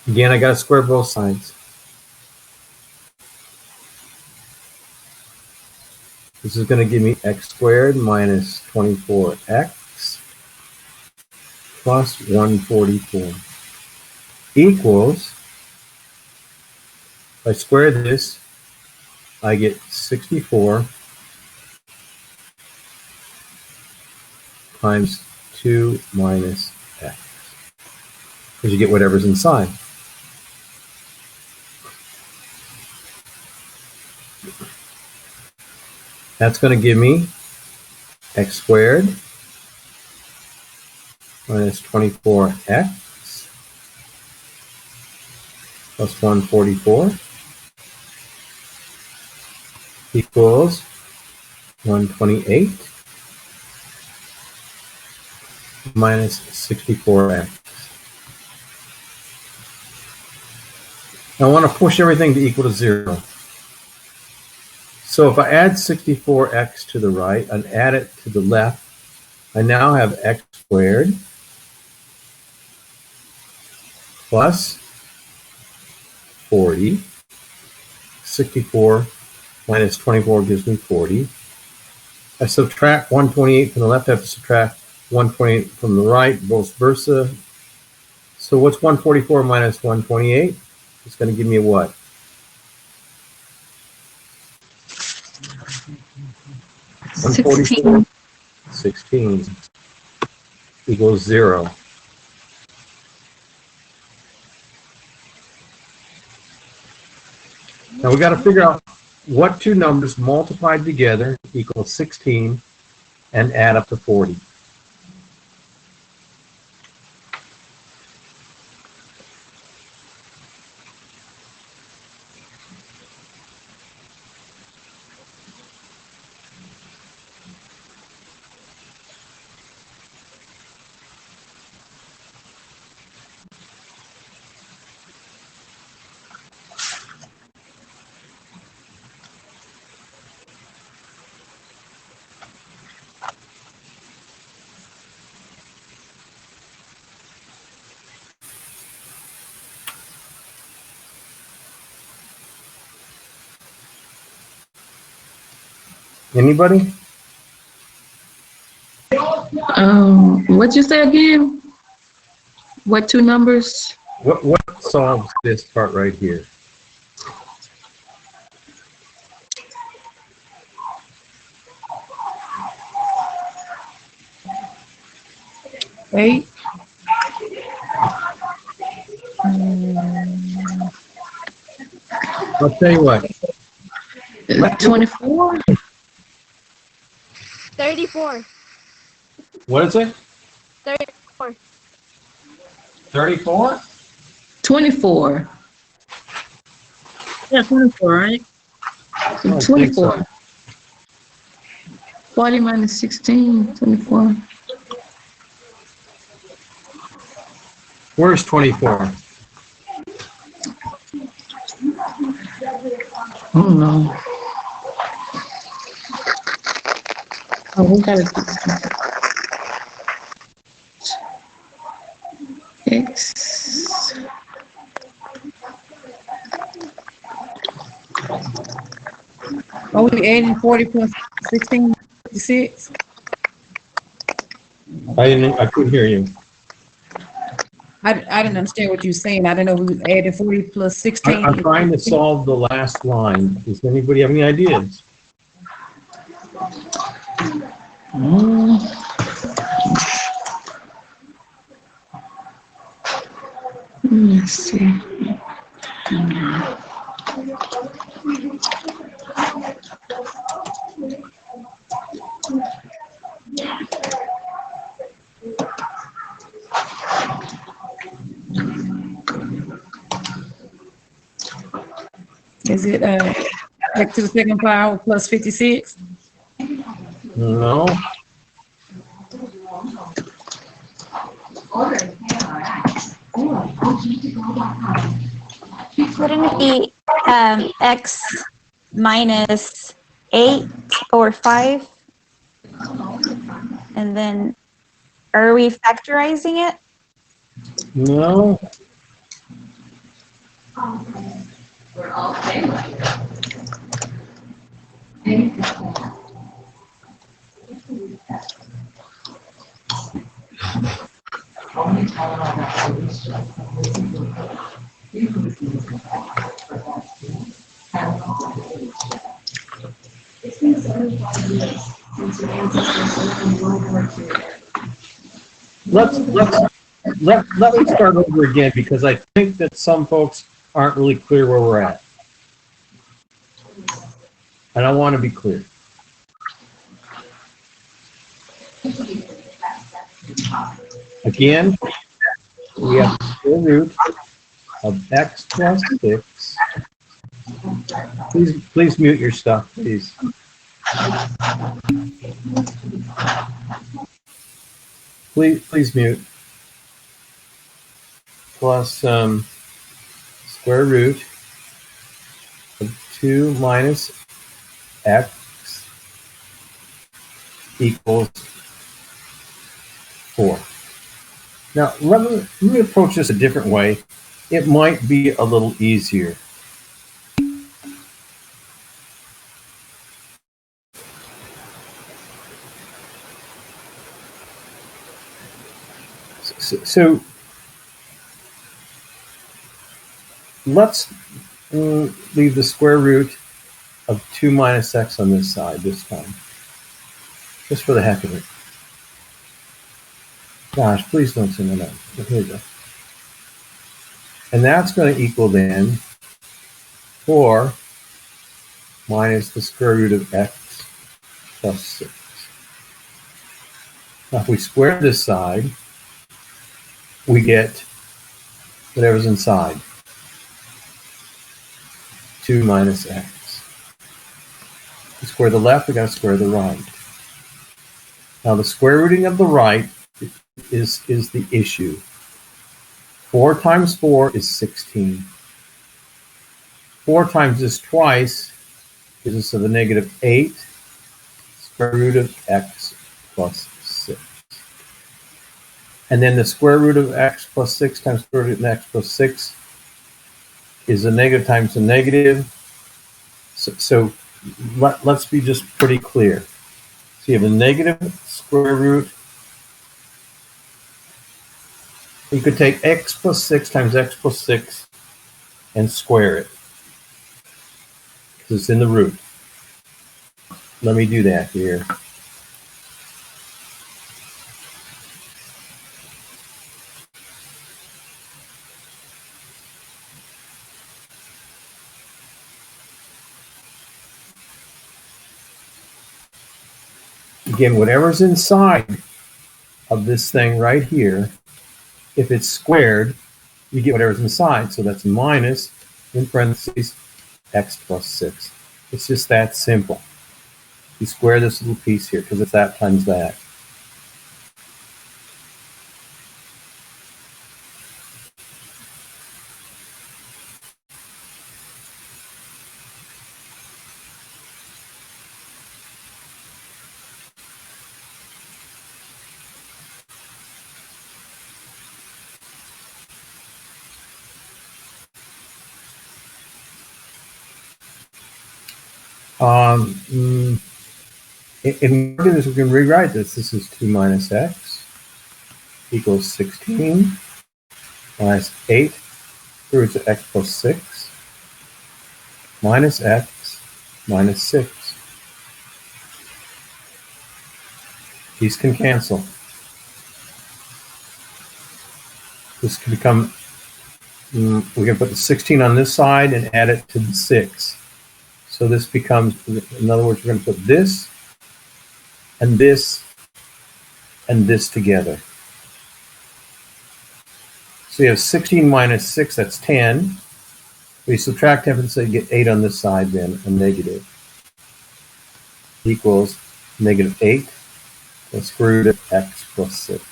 Again, I got to square both sides. This is going to give me x squared minus 24x plus 144 equals, if I square this, I get 64 times 2 minus x, because you get whatever's inside. That's going to give me x squared minus 24x plus 144 equals 128 minus 64x. I want to push everything to equal to 0. So if I add 64x to the right and add it to the left, I now have x squared plus 40. 64 minus 24 gives me 40. I subtract 128 from the left, I have to subtract 128 from the right, vice versa. So what's 144 minus 128? It's going to give me a what? 16. 16 equals 0. Now we got to figure out what two numbers multiplied together equals 16 and add up to 40. Anybody? What'd you say again? What two numbers? What solves this part right here? Eight. I'll tell you what. 24? 34. What is it? 34. 34? 24. Yeah, 24, right? I don't think so. 24. 40 minus 16, 24. Where's 24? Oh, no. Oh, we got to X. Are we adding 40 plus 16, 56? I couldn't hear you. I didn't understand what you were saying. I didn't know we was adding 40 plus 16. I'm trying to solve the last line. Does anybody have any ideas? Let's see. Is it x to the second power plus 56? No. Wouldn't it be x minus 8 or 5? And then are we factorizing it? No. Let me start over again because I think that some folks aren't really clear where we're at. And I want to be clear. Again, we have the square root of x plus 6. Please mute your stuff, please. Please mute. Plus square root of 2 minus x equals 4. Now, let me approach this a different way. It might be a little easier. So let's leave the square root of 2 minus x on this side this time, just for the heck of it. Gosh, please don't send it out. Here we go. And that's going to equal then 4 minus the square root of x plus 6. Now, if we square this side, we get whatever's inside. 2 minus x. To square the left, we got to square the right. Now, the square rooting of the right is the issue. 4 times 4 is 16. 4 times this twice gives us a negative 8 square root of x plus 6. And then the square root of x plus 6 times square root of x plus 6 is a negative times a negative. So let's be just pretty clear. So you have a negative square root. You could take x plus 6 times x plus 6 and square it, because it's in the root. Let me do that here. Again, whatever's inside of this thing right here, if it's squared, you get whatever's inside. So that's minus, in parentheses, x plus 6. It's just that simple. You square this little piece here because it's that times that. In this, we can rewrite this. This is 2 minus x equals 16 minus 8 roots of x plus 6 minus x minus 6. These can cancel. This can become, we can put the 16 on this side and add it to the 6. So this becomes, in other words, we're going to put this and this together. So you have 16 minus 6, that's 10. We subtract 10 from this, so you get 8 on this side then, a negative. Equals negative 8 plus square root of x plus 6.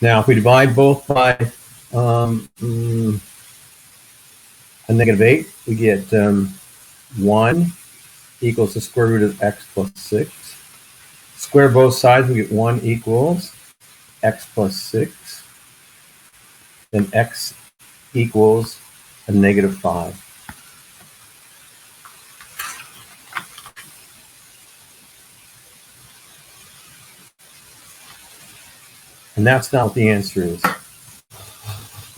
Now, if we divide both by a negative 8, we get 1 equals the square root of x plus 6. Square both sides, we get 1 equals x plus 6. Then x equals a negative 5. And that's not what the answer is.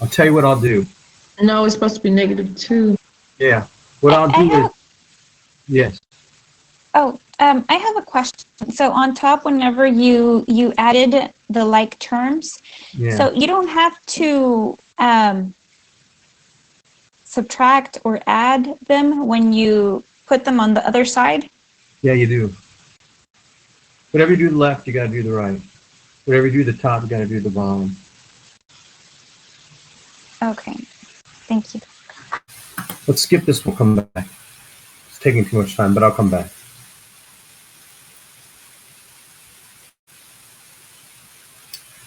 I'll tell you what I'll do. No, it's supposed to be -2. Yeah. What I'll do is, yes. Oh, I have a question. So on top, whenever you added the like terms, Yeah. so you don't have to subtract or add them when you put them on the other side? Yeah, you do. Whatever you do to the left, you got to do the right. Whatever you do to the top, you got to do the bottom. Okay, thank you. Let's skip this. We'll come back. It's taking too much time, but I'll come back.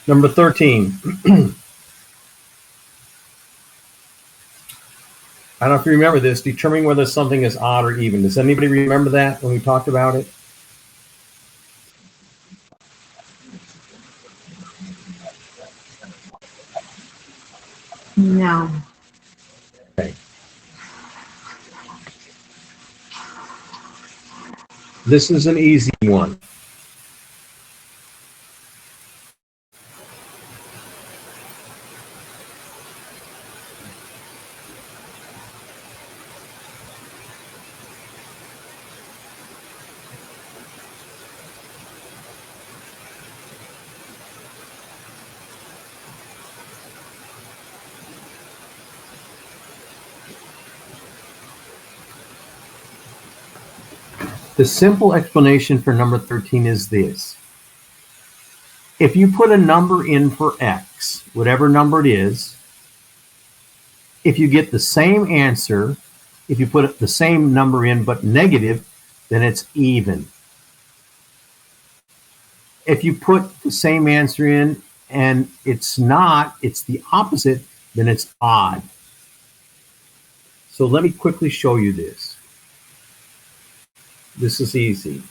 Number 13. I don't know if you remember this, determining whether something is odd or even. Does anybody remember that when we talked about it? No. Okay. This is an easy one. The simple explanation for number 13 is this. If you put a number in for x, whatever number it is, if you get the same answer, if you put the same number in but negative, then it's even. If you put the same answer in and it's not, it's the opposite, then it's odd. So let me quickly show you this. This is easy.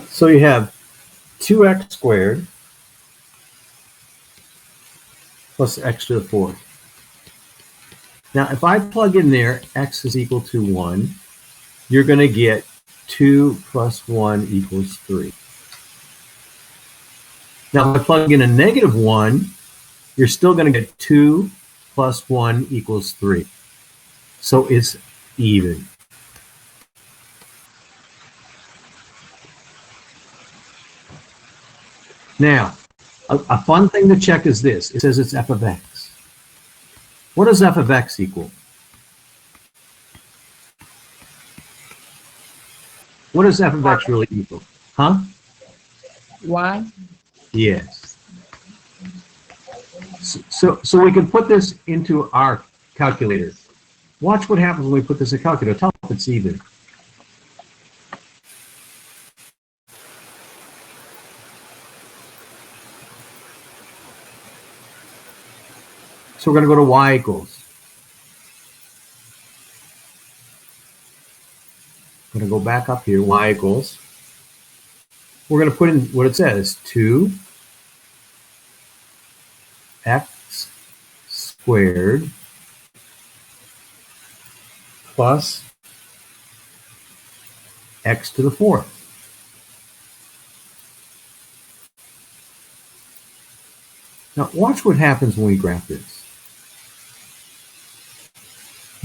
So you have 2x squared plus x to the fourth. Now, if I plug in there x is equal to 1, you're going to get 2 plus 1 equals 3. Now, if I plug in a -1, you're still going to get 2 plus 1 equals 3. So it's even. Now, a fun thing to check is this. It says it's f of x. What does f of x equal? What does f of x really equal? Huh? Why? Yes. So we can put this into our calculator. Watch what happens when we put this in a calculator. Tell if it's even. So we're going to go to y equals. I'm going to go back up here, y equals. We're going to put in what it says, 2x squared plus x to the fourth. Now watch what happens when we graph this.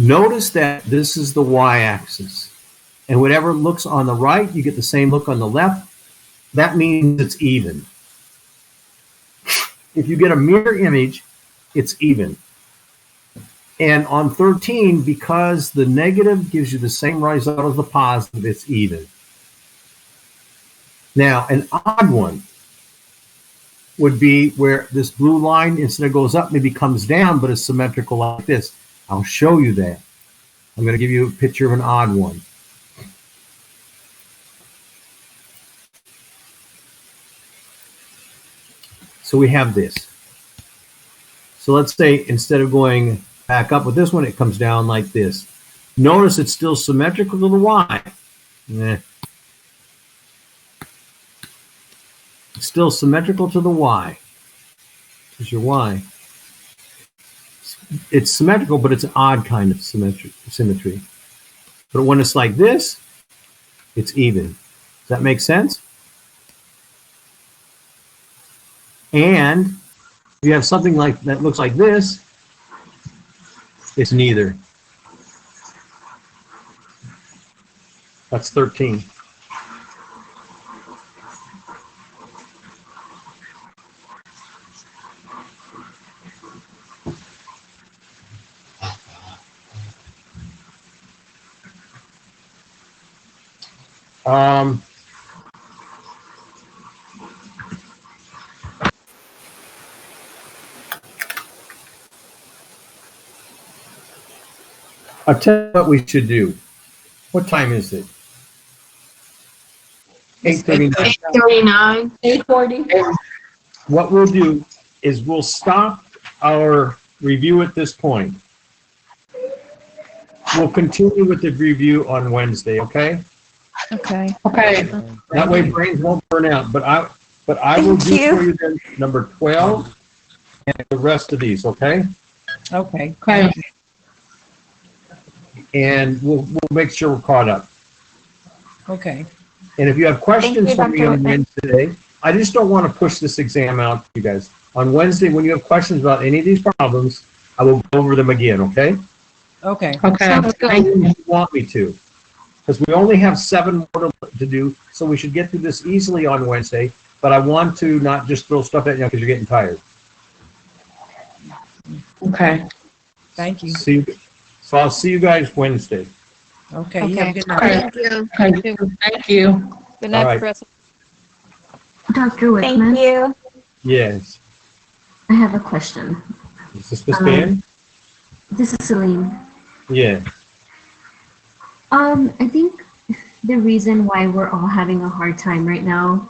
Notice that this is the y-axis. And whatever looks on the right, you get the same look on the left. That means it's even. If you get a mirror image, it's even. And on 13, because the negative gives you the same result as the positive, it's even. Now, an odd one would be where this blue line, instead of goes up, maybe comes down, but is symmetrical like this. I'll show you that. I'm going to give you a picture of an odd one. So we have this. So let's say instead of going back up with this one, it comes down like this. Notice it's still symmetrical to the y. It's still symmetrical to the y. Here's your y. It's symmetrical, but it's an odd kind of symmetry. But when it's like this, it's even. Does that make sense? And if you have something like that looks like this, it's neither. That's 13. I'll tell you what we should do. What time is it? 8:39. 8:39. 8:40. What we'll do is we'll stop our review at this point. We'll continue with the review on Wednesday, okay? Okay. Okay. That way brains won't burn out. But I will Thank do you. for you then number 12 and the rest of these, okay? Okay. Okay. And we'll make sure we're caught up. Okay. And if you have questions you, for me Dr. on Whitman. Wednesday, I just don't want to push this exam out to you guys. On Wednesday, when you have questions about any of these problems, I will go over them again, okay? Okay. Okay. Sounds good. If you want me to. Because we only have 7 more to do, so we should get through this easily on Wednesday, but I want to not just throw stuff at you because you're getting tired. Okay. Thank you. So I'll see you guys Wednesday. Okay. You have a Okay. good night. Thank you. Okay. Thank you. Good night, All right. Professor. Dr. Thank Whitman, you. Yes. I have a question. Is this Miss Pan? This is Celine. Yeah. I think the reason why we're all having a hard time right now